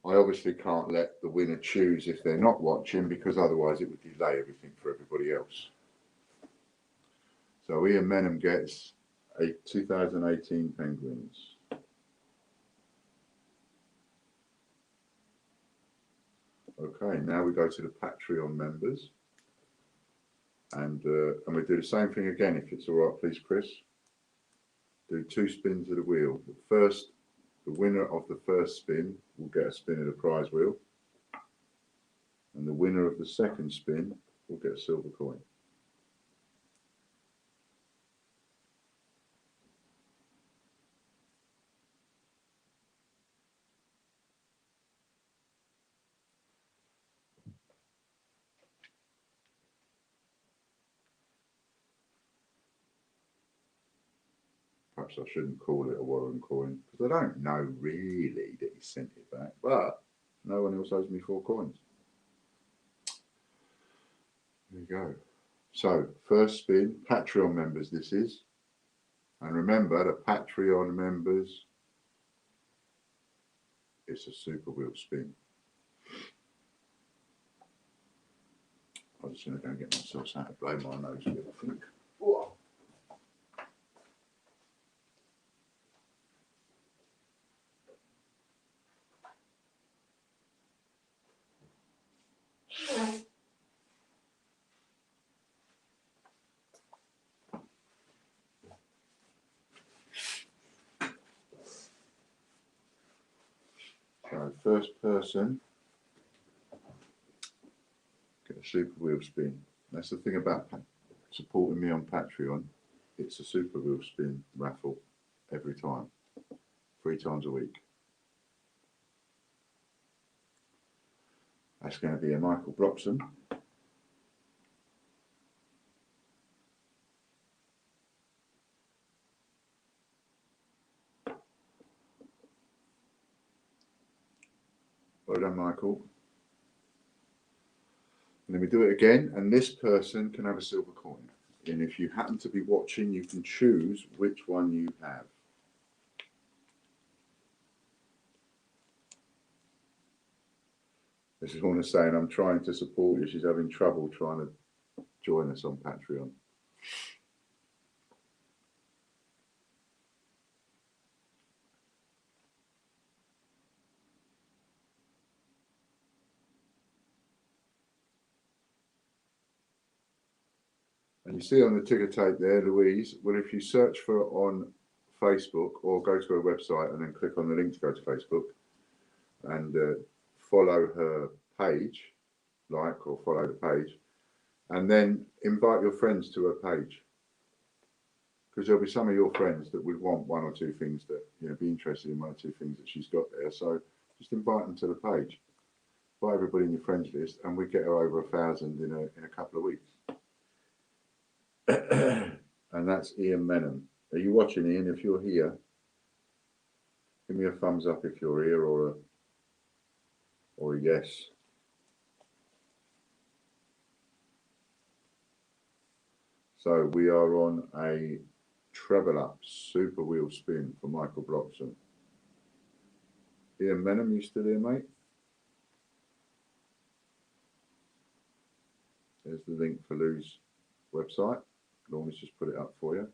I obviously can't let the winner choose if they're not watching, because otherwise it would delay everything for everybody else. So Ian Menham gets a 2018 Penguins. Okay, now we go to the Patreon members, and we do the same thing again. If it's all right, please, Chris. Do 2 spins of the wheel. First, the winner of the first spin will get a spin of the prize wheel, and the winner of the second spin will get a silver coin. Perhaps I shouldn't call it a Warren coin, because I don't know really that he sent it back, but no one else owes me 4 coins. go. So, first spin, Patreon members this is. And remember, the Patreon members, it's a super wheel spin. I'm just going to go and get myself something to blow my nose with, I think. Whoa. So, first person, get a super wheel spin. That's the thing about supporting me on Patreon. It's a super wheel spin raffle every time, 3 times a week. That's going to be a Michael Bloxham. Well done, Michael. And then we do it again, and this person can have a silver coin. And if you happen to be watching, you can choose which one you have. This is Lorna saying, I'm trying to support you. She's having trouble trying to join us on Patreon. And you see on the ticker tape there, Louise, well, if you search for it on Facebook or go to her website and then click on the link to go to Facebook and follow her page, like or follow the page, and then invite your friends to her page. Because there'll be some of your friends that would want 1 or 2 things that, you know, be interested in 1 or 2 things that she's got there. So just invite them to the page. Invite everybody in your friends list, and we get her over 1,000 in a couple of weeks. And that's Ian Menham. Are you watching, Ian? If you're here, give me a thumbs up if you're here, or a yes. So we are on a treble up super wheel spin for Michael Bloxham. Ian Menham, you still here, mate? There's the link for Lou's website. Lorna's just put it up for you.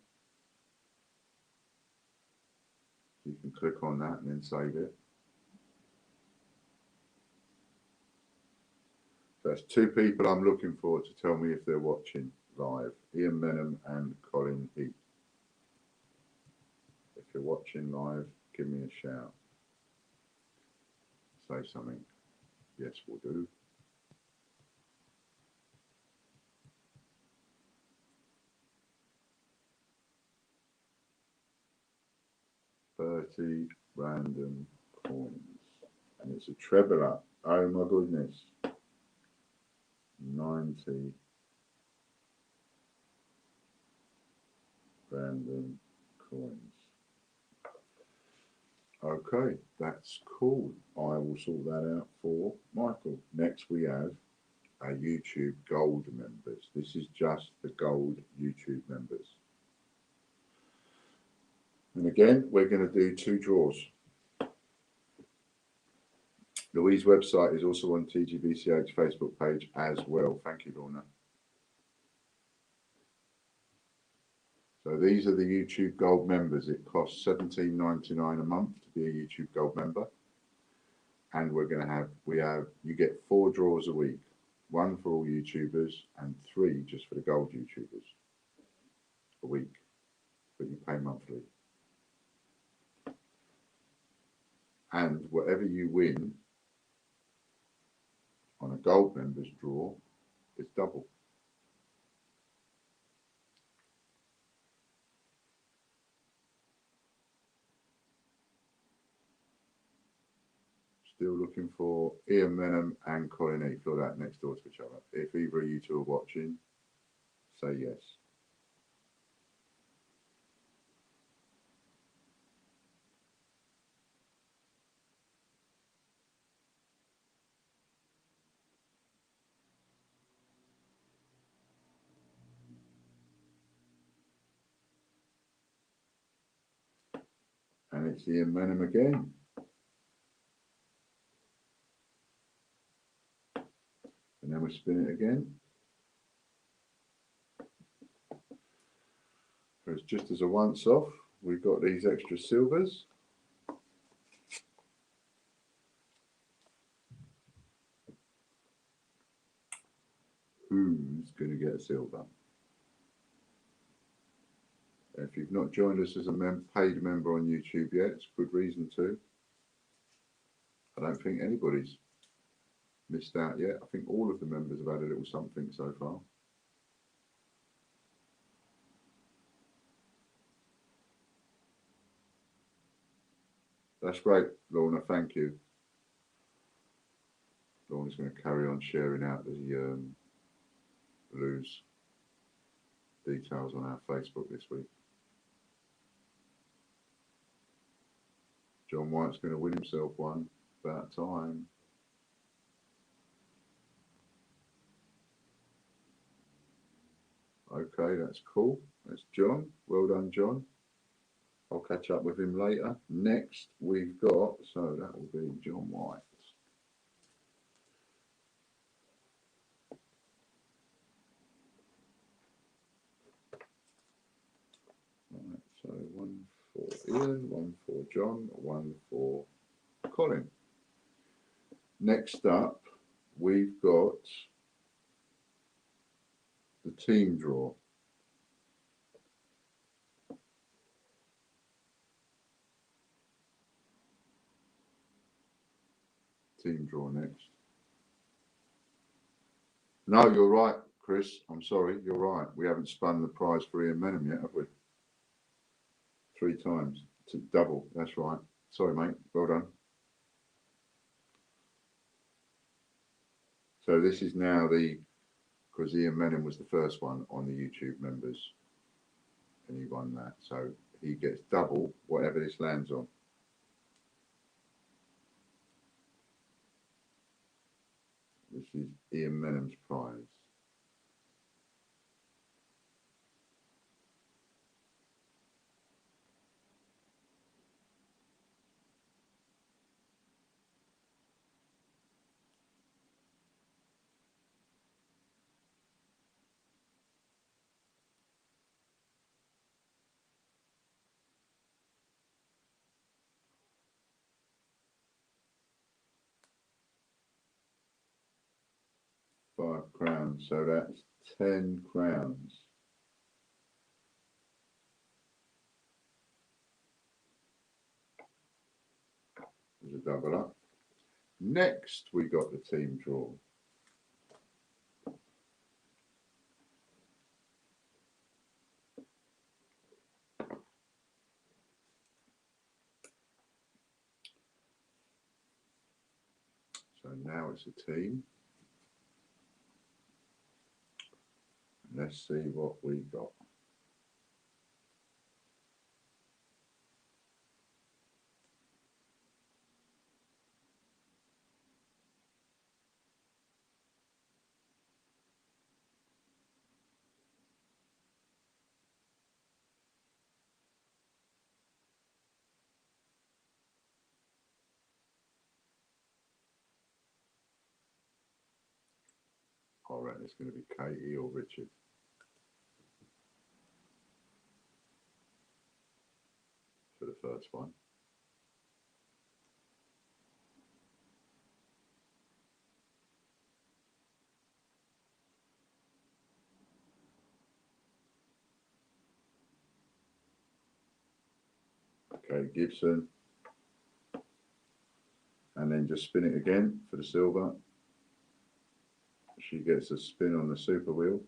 You can click on that and then save it. So that's 2 people I'm looking for to tell me if they're watching live. Ian Menham and Colin Heath. If you're watching live, give me a shout. Say something. Yes, we'll do. $30 random coins. And it's a treble up. Oh my goodness. 90 random coins. Okay, that's cool. I will sort that out for Michael. Next we have our YouTube Gold members. This is just the Gold YouTube members. And again, we're going to do 2 draws. Louise's website is also on TGBCH Facebook page as well. Thank you, Lorna. So these are the YouTube Gold members. It costs $17.99 a month to be a YouTube Gold member. And we're going to have, you get 4 draws a week. 1 for all YouTubers and 3 just for the Gold YouTubers a week. But you pay monthly. And whatever you win on a Gold members draw is double. Still looking for Ian Menham and Colin Heath, or that next door to each other. If either of you 2 are watching, say yes. It's Ian Menham again. And then we spin it again. So it's just as a once off, we've got these extra silvers. Who's going to get a silver? If you've not joined us as a paid member on YouTube yet, it's a good reason to. I don't think anybody's missed out yet. I think all of the members have had a little something so far. That's great, Lorna, thank you. Lorna's going to carry on sharing out the Lou's details on our Facebook this week. John White's going to win himself one. About time. Okay, that's cool. That's John. Well done, John. I'll catch up with him later. Next, we've got, so that will be John White. Right, so 1 for Ian, 1 for John, 1 for Colin. Next up, we've got the team draw. Team draw next. No, you're right, Chris. I'm sorry, you're right. We haven't spun the prize for Ian Menham yet, have we? 3 times to double. That's right. Sorry, mate. Well done. So this is now because Ian Menham was the first one on the YouTube members, and he won that. So he gets double whatever this lands on. This is Ian Menham's prize. £5, so that's 10 crowns. There's a double up. Next, we got the team draw. So now it's a team. Let's see what we got. I reckon it's going to be Katie or Richard. For the first one. Okay, Gibson. And then just spin it again for the silver. She gets a spin on the super wheel.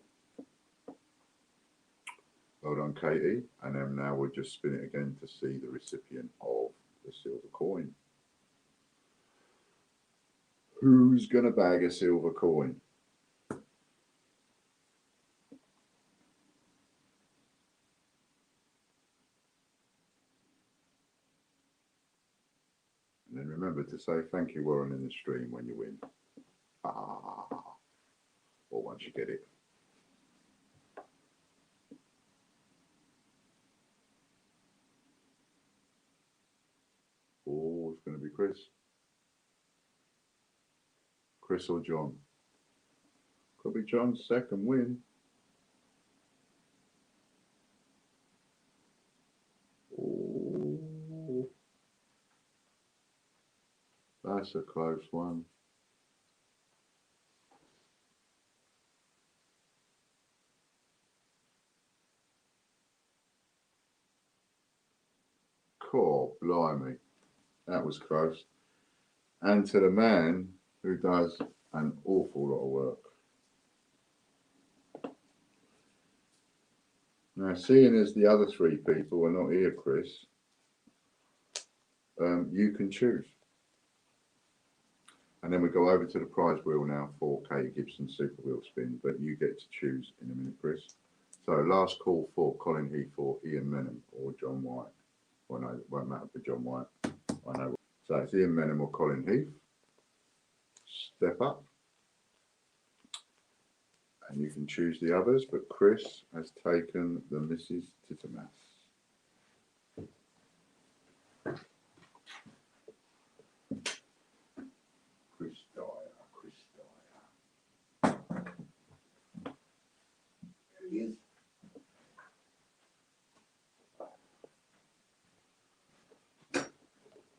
Well done, Katie. And then now we'll just spin it again to see the recipient of the silver coin. Who's going to bag a silver coin? And then remember to say thank you, Warren, in the stream when you win. Or once you get it. Chris? Chris or John? Could be John's second win. Oh, that's a close one. Cool, blimey. That was close. And to the man who does an awful lot of work. Now, seeing as the other three people are not here, Chris, you can choose. And then we go over to the prize wheel now for Katie Gibson Super Wheel Spin, but you get to choose in a minute, Chris. So last call for Colin Heath or Ian Menham or John White. Well, no, it won't matter for John White. I know. So it's Ian Menham or Colin Heath. Step up. And you can choose the others, but Chris has taken the Mrs. Titamas. Chris Dyer. There he is.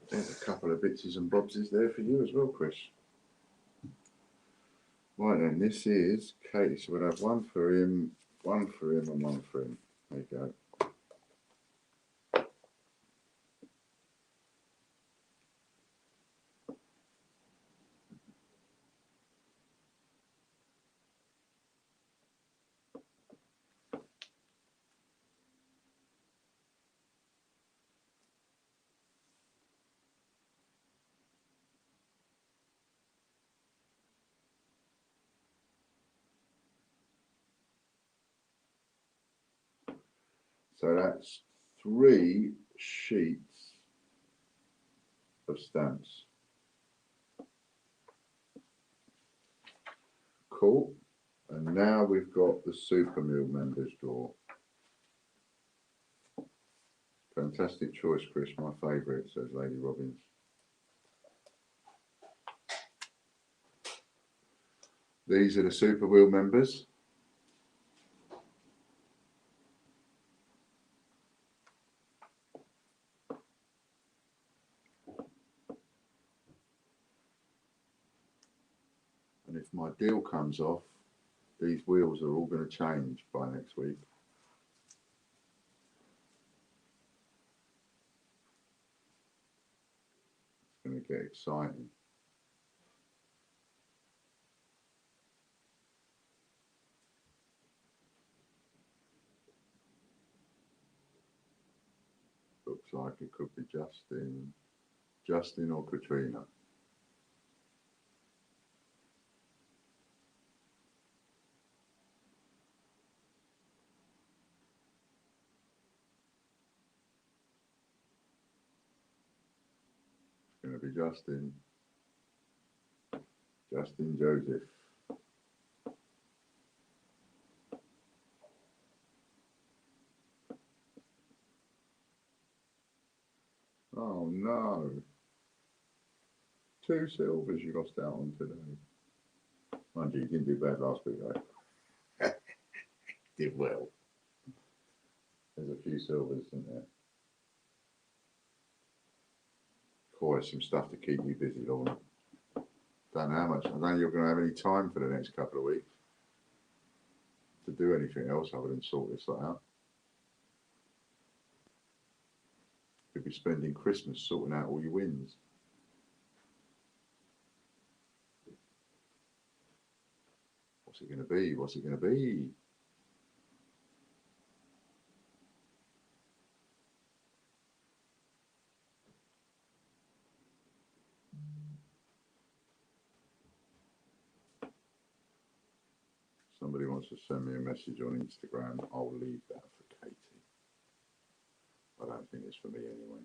There's a couple of bitses and bobses there for you as well, Chris. Right then, this is Katie. So we'll have one for him, and one for him. There you go. So that's 3 sheets of stamps. Cool. And now we've got the Super Meal members draw. Fantastic choice, Chris. My favourite, says Lady Robbins. These are the Super Wheel members. And if my deal comes off, these wheels are all going to change by next week. It's going to get exciting. Looks like it could be Justin or Katrina. It's going to be Justin Joseph. Oh no. 2 silvers you lost out on today. Mind you, you didn't do bad last week though. Did well. There's a few silvers, isn't there? Quite some stuff to keep you busy, Lorna. Don't know how much. I don't know you're going to have any time for the next couple of weeks to do anything else other than sort this out. You'll be spending Christmas sorting out all your wins. What's it going to be? What's it going to be? Somebody wants to send me a message on Instagram. I'll leave that for Katie. I don't think it's for me anyway.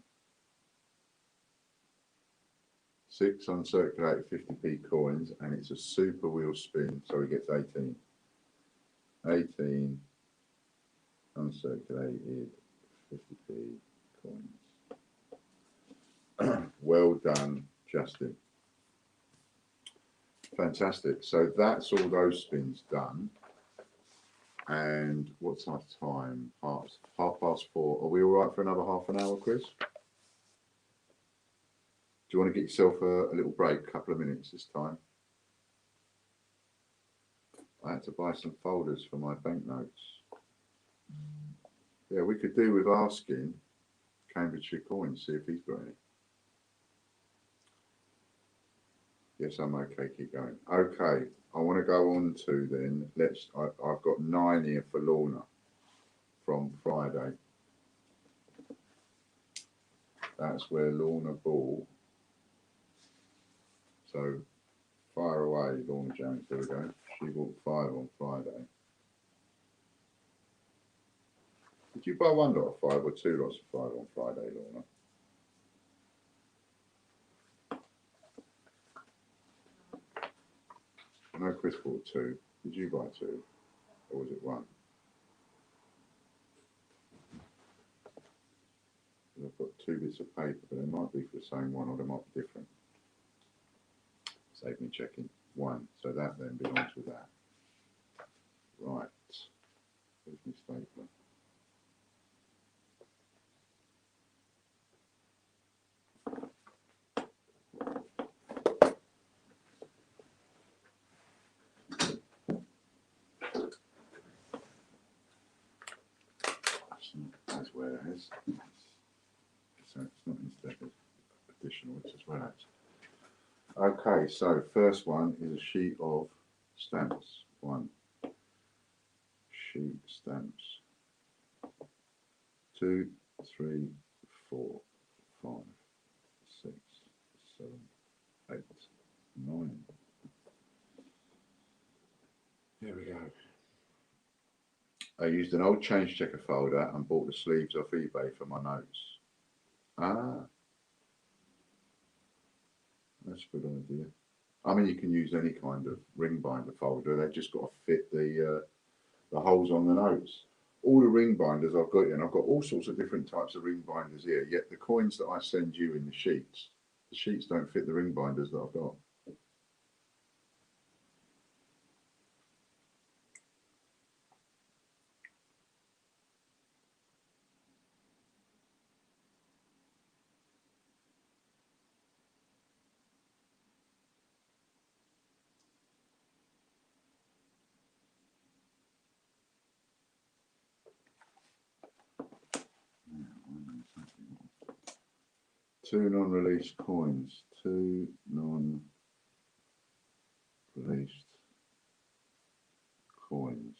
6 uncirculated 50p coins, and it's a super wheel spin, so he gets 18. 18 uncirculated 50p coins. Well done, Justin. Fantastic. So that's all those spins done. And what's our time? Half past 4. Are we all right for another half an hour, Chris? Do you want to get yourself a little break, a couple of minutes this time? I had to buy some folders for my banknotes. Yeah, we could do with asking Cambridgeshire Coins, see if he's got any. Yes, I'm okay, keep going. Okay, I want to go on to then, I've got 9 here for Lorna from Friday. That's where Lorna bought. So fire away, Lorna Jones, there we go. She bought 5 on Friday. Did you buy 1 lot of 5 or 2 lots of 5 on Friday, Lorna? I know Chris bought 2. Did you buy 2? Or was it 1? I've got 2 bits of paper, but they might be for the same one or they might be different. Save me checking. 1. So that then belongs with that. Right. Here's my stapler. As well as. So it's not instead of additional, it's as well as. Okay, so first one is a sheet of stamps. 1 sheet stamps. 2, 3, 4, 5, 6, 7, 8, 9. There we go. I used an old change checker folder and bought the sleeves off eBay for my notes. Ah, that's a good idea. I mean, you can use any kind of ring binder folder. They've just got to fit the holes on the notes. All the ring binders I've got in, I've got all sorts of different types of ring binders here. Yet the coins that I send you in the sheets don't fit the ring binders that I've got. Two non-released coins. 2 non-released coins.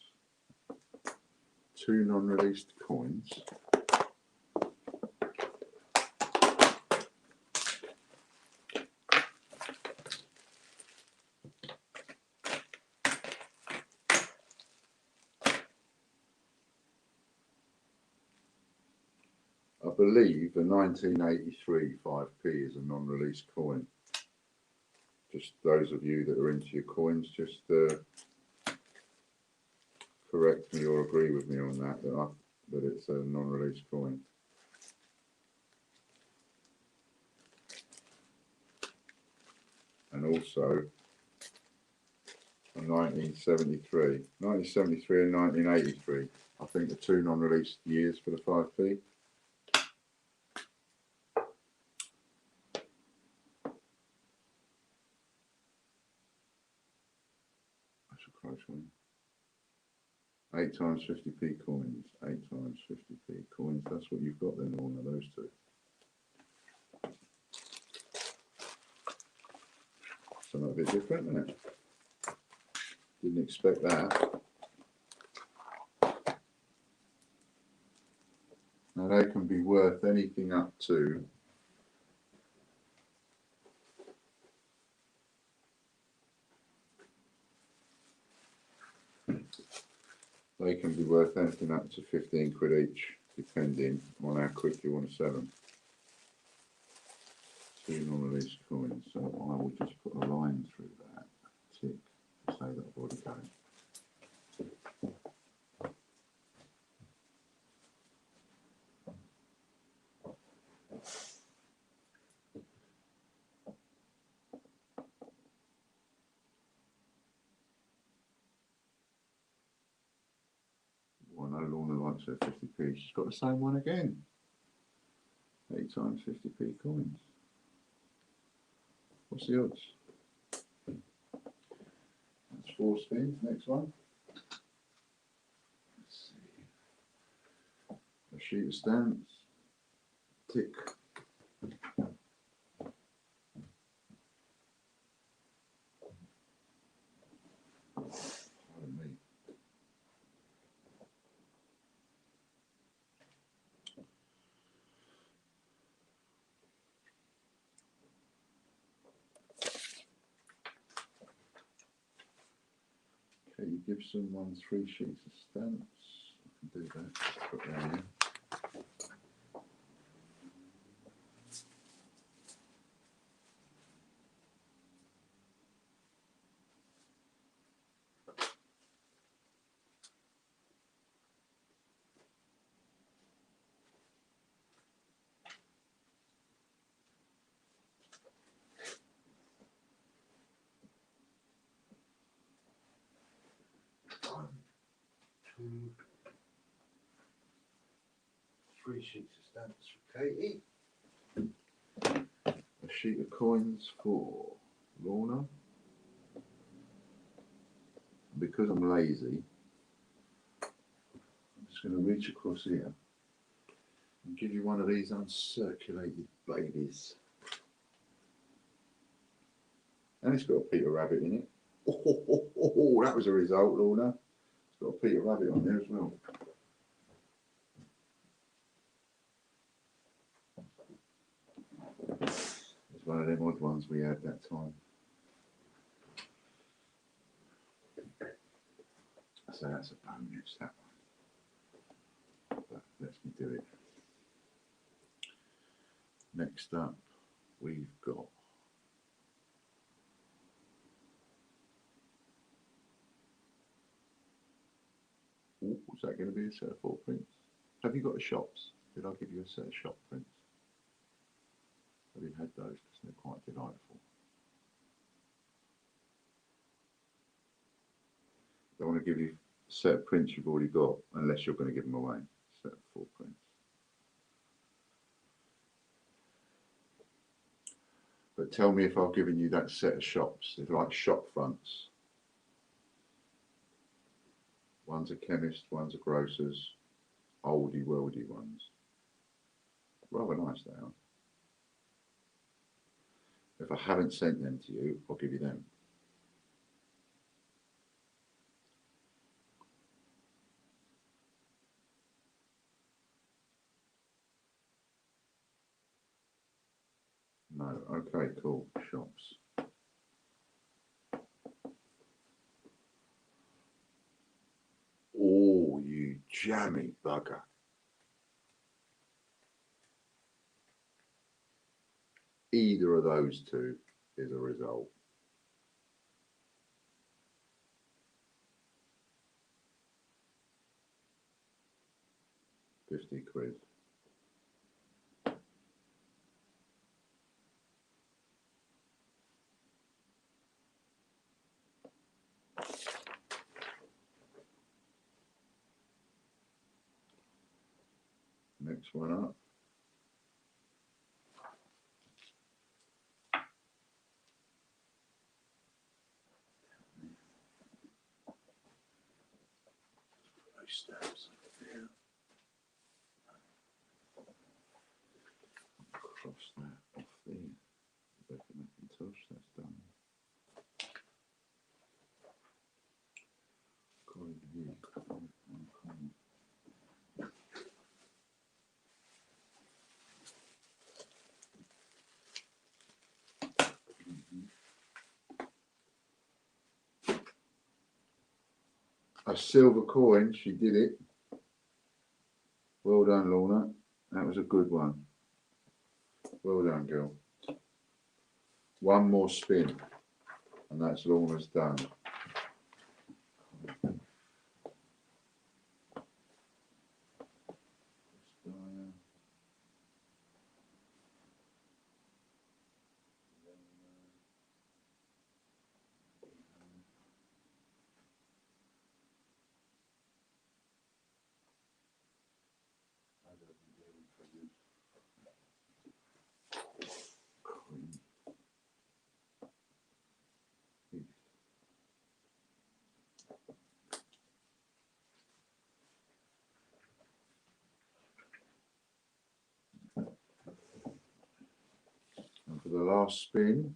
2 non-released coins. I believe the 1983 5p is a non-released coin. Just those of you that are into your coins, just correct me or agree with me on that, that it's a non-released coin. And also a 1973 and 1983, I think the 2 non-released years for the 5p. Close one. 8 times 50p coins. 8 times 50p coins. That's what you've got then, all of those 2. Something a bit different, isn't it? Didn't expect that. Now they can be worth anything up to They can be worth anything up to 15 quid each, depending on how quick you want to sell them. 2 non-released coins, so I will just put a line through that, tick, to say that I've already done it. likes her 50p. She's got the same one again. 8 times 50p coins. What's the odds? That's 4 spins. Next one. Let's see. A sheet of stamps. Tick. Pardon me. Okay, you give someone 3 sheets of stamps. I can do that. Put that in.
One, two, 3 sheets of stamps for Katie.
A sheet of coins for Lorna. Because I'm lazy, I'm just going to reach across here and give you one of these uncirculated babies. And it's got a Peter Rabbit in it. Oh, that was a result, Lorna. It's got a Peter Rabbit on there as well. It's one of them odd ones we had that time. So that's a bonus, that one. But let me do it. Next up, we've got ooh, is that going to be a set of 4 prints? Have you got the shops? Did I give you a set of shop prints? Have you had those? Because they're quite delightful. Don't want to give you a set of prints you've already got unless you're going to give them away. Set of 4 prints. But tell me if I've given you that set of shops. They're like shop fronts. One's a chemist, one's a grocer's, oldie worldy ones. Rather nice they are. If I haven't sent them to you, I'll give you them. No, okay, cool. Shops. Oh, you jammy bugger. Either of those two is a result. £50. Next one up. Those stamps there. Cross that off there. Rebecca McIntosh, that's done. Coin here. Coin. A silver coin, she did it. Well done, Lorna. That was a good one. Well done, girl. One more spin, and that's Lorna's done. And for the last spin,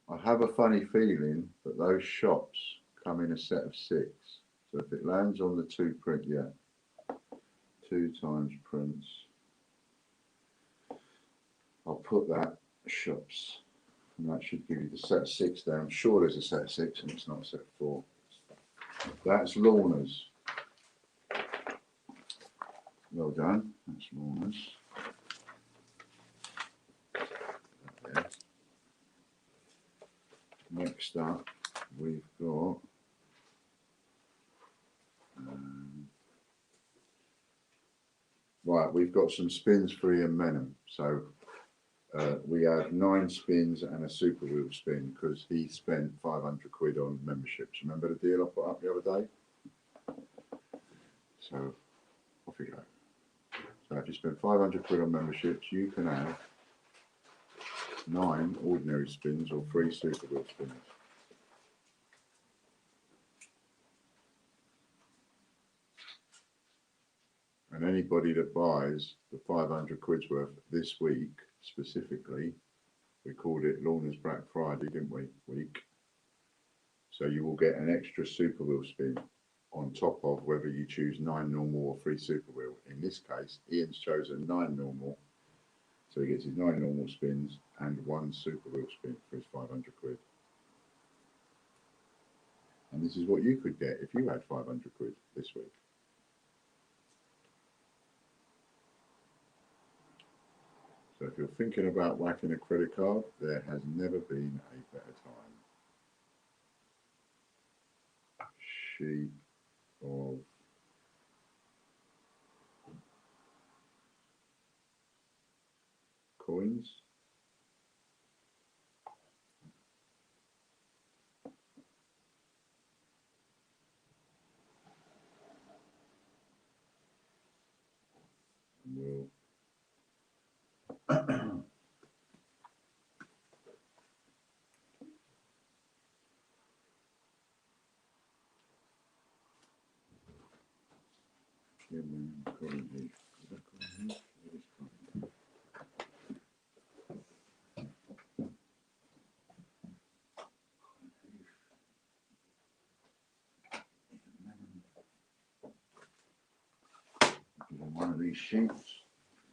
I have a funny feeling that those shops come in a set of 6. So if it lands on the 2 print, yeah, 2 times prints, I'll put that shops, and that should give you the set of 6 there. I'm sure there's a set of 6 and it's not a set of 4. That's Lorna's. Well done, that's Lorna's. There. Next up, we've got right, we've got some spins for Ian Menham. So we have 9 spins and a super wheel spin because he spent 500 quid on memberships. Remember the deal I put up the other day? So off you go. So if you spend 500 quid on memberships, you can have 9 ordinary spins or 3 super wheel spins. And anybody that buys the 500 quid's worth this week specifically, we called it Lorna's Black Friday, didn't we? Week. So you will get an extra super wheel spin on top of whether you choose 9 normal or 3 super wheel. In this case, Ian's chosen 9 normal. So he gets his 9 normal spins and 1 super wheel spin for his 500 quid. And this is what you could get if you had 500 quid this week. So if you're thinking about whacking a credit card, there has never been a better time. Sheet of coins. And we'll one of these sheets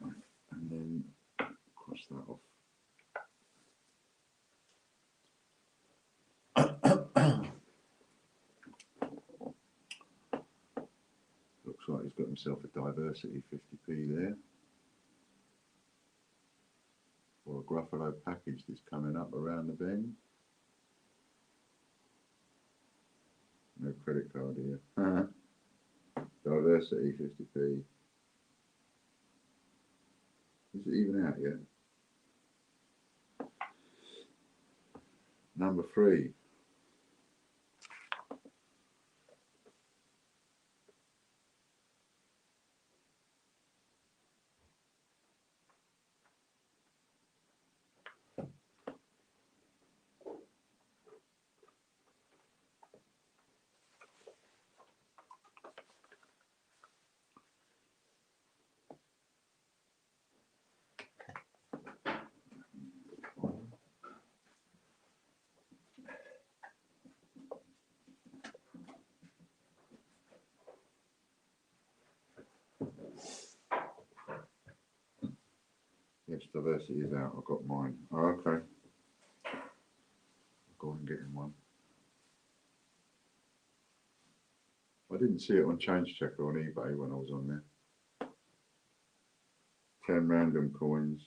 and then cross that off. Looks like he's got himself a Diversity 50p there. Or a Gruffalo package that's coming up around the bend. No credit card here. Diversity 50p. Is it even out yet? Number 3. Yes, Diversity is out. I've got mine. Oh, okay. I'll go and get him one. I didn't see it on Change Checker on eBay when I was on there. 10 random coins.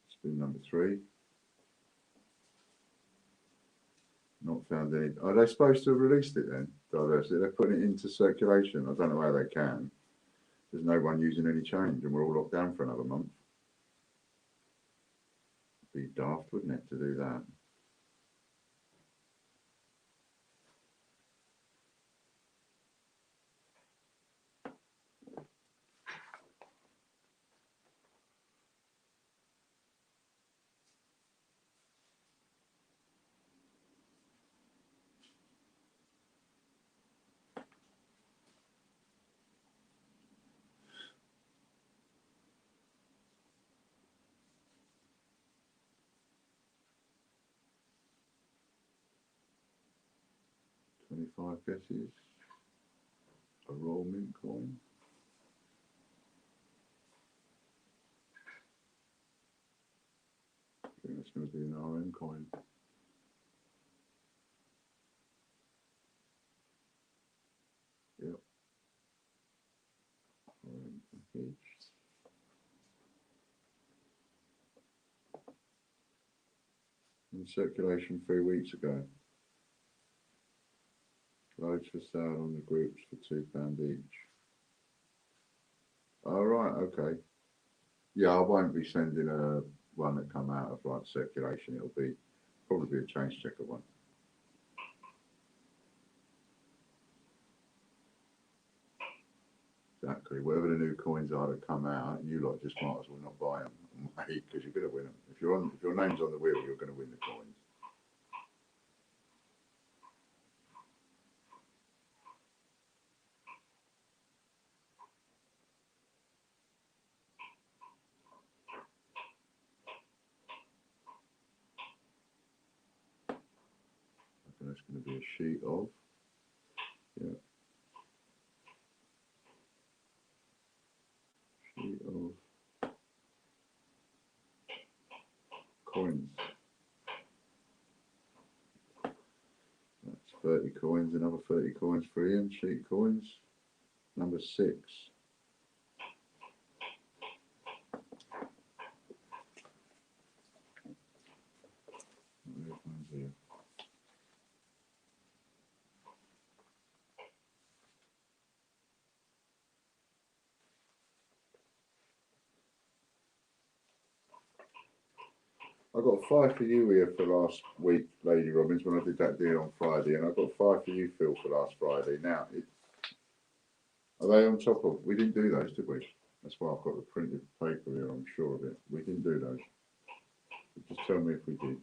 Spin number 3. Not found any. Are they supposed to have released it then? Diversity. They're putting it into circulation. I don't know how they can. There's no one using any change and we're all locked down for another month. It'd be daft, wouldn't it, to do that? 5 guesses. A Royal Mint coin. I think that's going to be an RM coin. Yep. RM package. In circulation 3 weeks ago. Loads for sale on the groups for £2 each. All right, okay. Yeah, I won't be sending a one that come out of like circulation. It'll be probably be a change checker one. Exactly. Whatever the new coins are that come out, you lot just might as well not buy them, mate, because you're going to win them. If your name's on the wheel, you're going to win the coins. And that's going to be a sheet of, yeah, sheet of coins. That's 30 coins, another 30 coins for Ian, sheet coins. Number 6. I got a 5 for you here for last week, Lady Robbins, when I did that deal on Friday, and I got a 5 for you, Phil, for last Friday. Now, are they on top of? We didn't do those, did we? That's why I've got the printed paper here. I'm sure of it. We didn't do those. Just tell me if we did.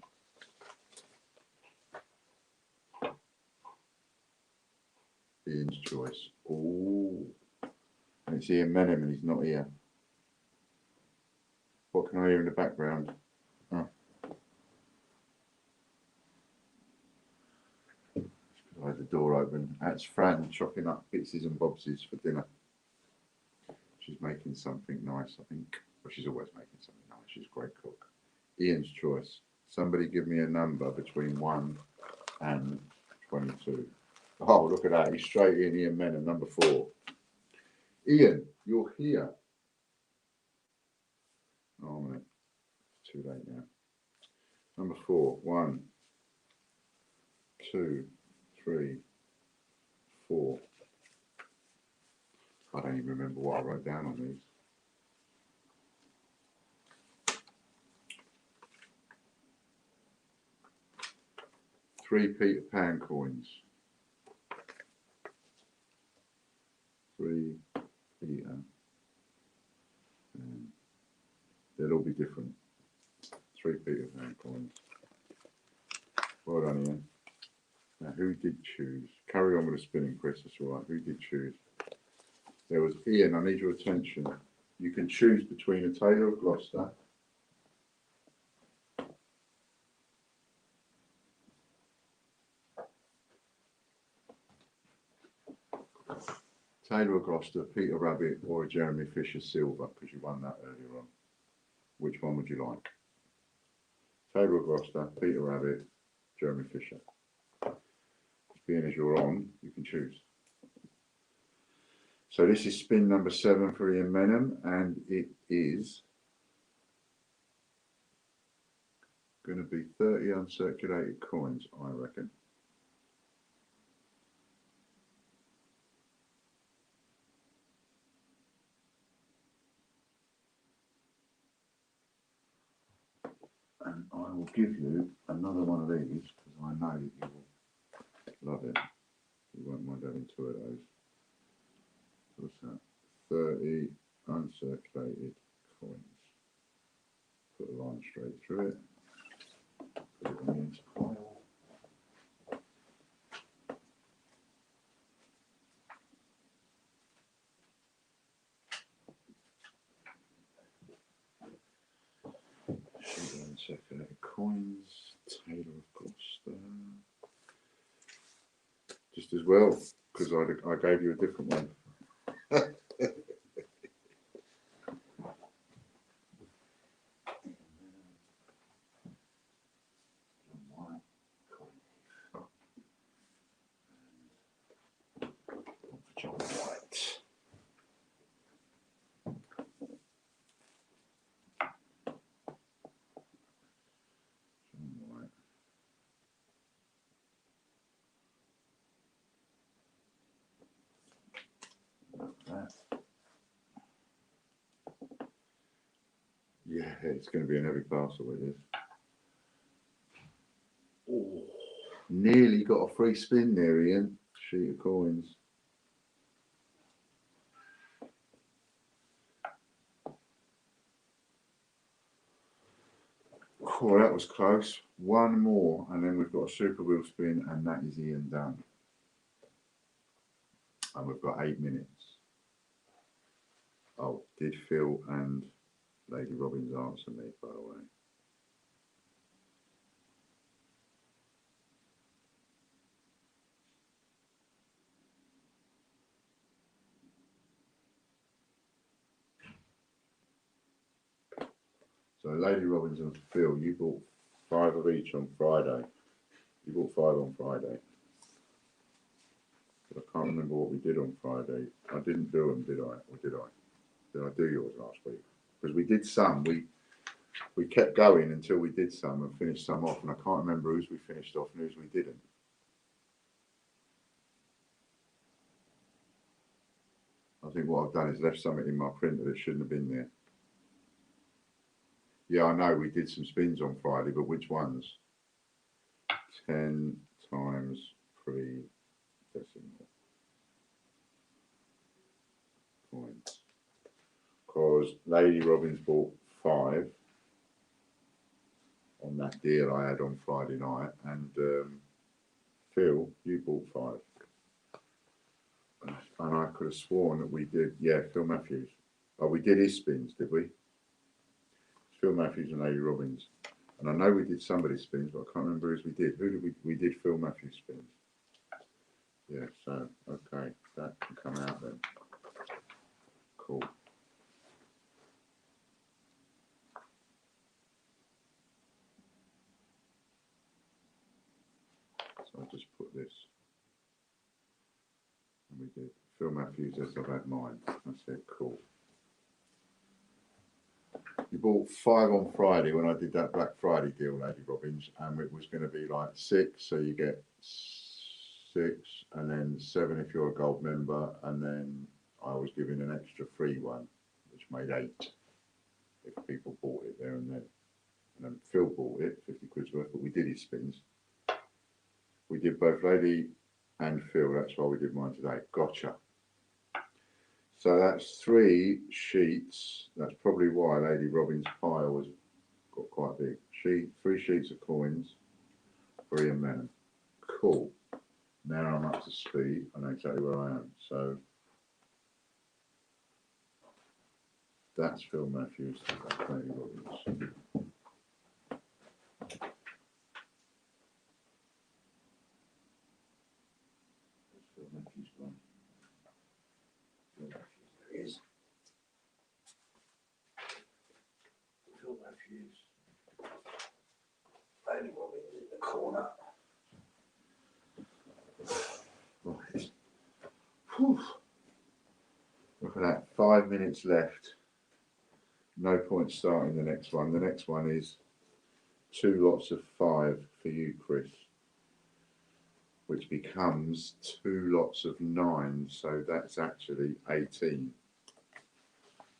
Ian's choice. Oh, and it's Ian Menem, and he's not here. What can I hear in the background? Oh. I had the door open. That's Fran chopping up bitses and bobses for dinner. She's making something nice, I think. Well, she's always making something nice. She's a great cook. Ian's choice. Somebody give me a number between 1 and 22. Oh, look at that. He's straight in, Ian Menem, number 4. Ian, you're here. Oh, man. It's too late now. Number 4. 1, 2, 3, 4. I don't even remember what I wrote down on these. Three Peter Pan coins. 3 Peter. They'll all be different. 3 Peter Pan coins. Well done, Ian. Now, who did choose? Carry on with the spinning, Chris. That's all right. Who did choose? There was Ian. I need your attention. You can choose between a Taylor of Gloucester. Taylor of Gloucester, Peter Rabbit, or a Jeremy Fisher Silver, because you won that earlier on. Which one would you like? Taylor of Gloucester, Peter Rabbit, Jeremy Fisher. Being as you're on, you can choose. So this is spin number 7 for Ian Menem, and it is going to be 30 uncirculated coins, I reckon. And I will give you another one of these because I know that you will love it. You won't mind having 2 of those. What's that? 30 uncirculated coins. Put a line straight through it. Put it on the into pile. Uncirculated coins. Taylor of Gloucester. Just confused as well because I gave you a different one. John White. John White. That. Yeah, it's going to be in every parcel, it is. Oh, nearly got a free spin there, Ian. Sheet of coins. Oh, that was close. One more, and then we've got a super wheel spin, and that is Ian done. And we've got 8 minutes. Oh, did Phil and Lady Robbins answer me, by the way? So Lady Robbins and Phil, you bought 5 of each on Friday. You bought 5 on Friday. But I can't remember what we did on Friday. I didn't do them, did I? Or did I? Did I do yours last week? Because we did some. We kept going until we did some and finished some off. And I can't remember whose we finished off and whose we didn't. I think what I've done is left something in my printer that shouldn't have been there. Yeah, I know we did some spins on Friday, but which ones? 10 times 3 decimal points. Because Lady Robbins bought 5 on that deal I had on Friday night, and Phil, you bought 5. And I could have sworn that we did, yeah, Phil Matthews. Oh, we did his spins, did we? Phil Matthews and Lady Robbins. And I know we did somebody's spins, but I can't remember whose we did. Who did we did Phil Matthews spins. Yeah, so, okay, that can come out then. Cool. So I'll just put this. And we did Phil Matthews as I've had mine. I said, cool. You bought 5 on Friday when I did that Black Friday deal, Lady Robbins, and it was going to be like 6, so you get 6, and then 7 if you're a gold member, and then I was giving an extra free one, which made 8 if people bought it there and then. And then Phil bought it, 50 quid's worth, but we did his spins. We did both Lady and Phil, that's why we did mine today. Gotcha. So that's 3 sheets. That's probably why Lady Robbins' pile was got quite big. 3 sheets of coins for Ian Manham. Cool. Now I'm up to speed. I know exactly where I am. So that's Phil Matthews. That's Lady Robbins. Phil Matthews gone. Phil Matthews, there he is. Phil Matthews. Lady Robbins in the corner. Right. Whew. Look at that, 5 minutes left. No point starting the next one. The next one is 2 lots of 5 for you, Chris, which becomes 2 lots of 9. So that's actually 18.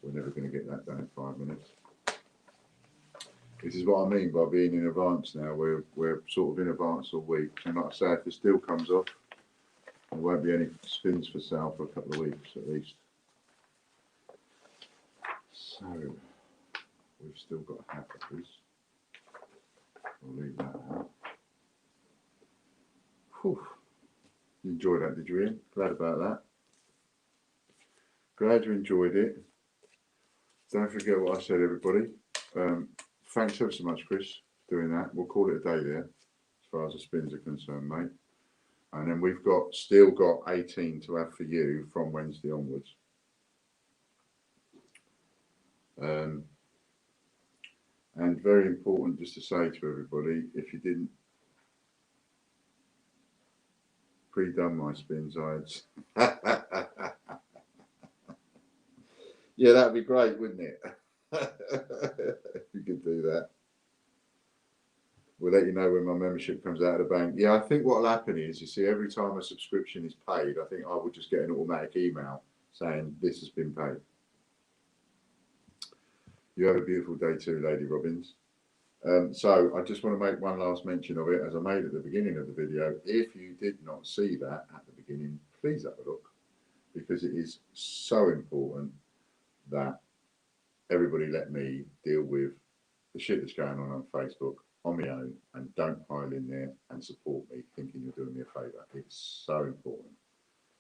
We're never going to get that done in 5 minutes. This is what I mean by being in advance now. We're sort of in advance all week. And like I say, if the deal comes off, there won't be any spins for sale for a couple of weeks at least. So we've still got half of this. We'll leave that out. Whew. You enjoyed that, did you, Ian? Glad about that. Glad you enjoyed it. Don't forget what I said, everybody. Thanks ever so much, Chris, for doing that. We'll call it a day there, as far as the spins are concerned, mate. And then we've still got 18 to have for you from Wednesday onwards. And very important just to say to everybody, if you didn't pre-done my spins, yeah, that'd be great, wouldn't it? If you could do that. We'll let you know when my membership comes out of the bank. Yeah, I think what will happen is, you see, every time a subscription is paid, I think I will just get an automatic email saying this has been paid. You have a beautiful day too, Lady Robbins. So I just want to make one last mention of it, as I made at the beginning of the video. If you did not see that at the beginning, please have a look, because it is so important that everybody let me deal with the shit that's going on Facebook on my own, and don't pile in there and support me thinking you're doing me a favour. It's so important,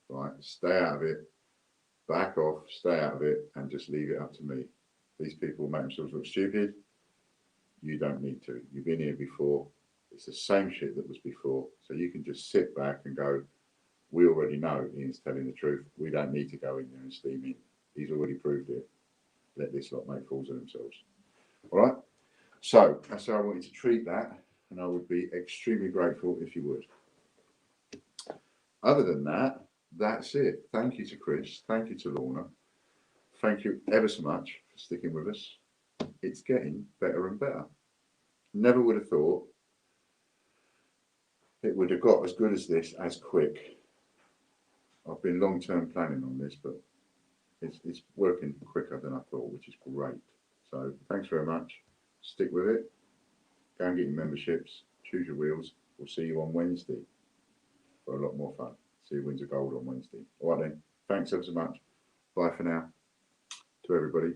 right? Stay out of it, back off, stay out of it, and just leave it up to me. These people make themselves look stupid. You don't need to. You've been here before. It's the same shit that was before. So you can just sit back and go, we already know Ian's telling the truth. We don't need to go in there and steam in. He's already proved it. Let this lot make fools of themselves. All right? So that's how I want you to treat that. And I would be extremely grateful if you would. Other than that, that's it. Thank you to Chris. Thank you to Lorna. Thank you ever so much for sticking with us. It's getting better and better. Never would have thought it would have got as good as this as quick. I've been long-term planning on this, but it's working quicker than I thought, which is great. So thanks very much. Stick with it. Go and get your memberships. Choose your wheels. We'll see you on Wednesday for a lot more fun. See who wins a gold on Wednesday. All right then. Thanks ever so much. Bye for now to everybody.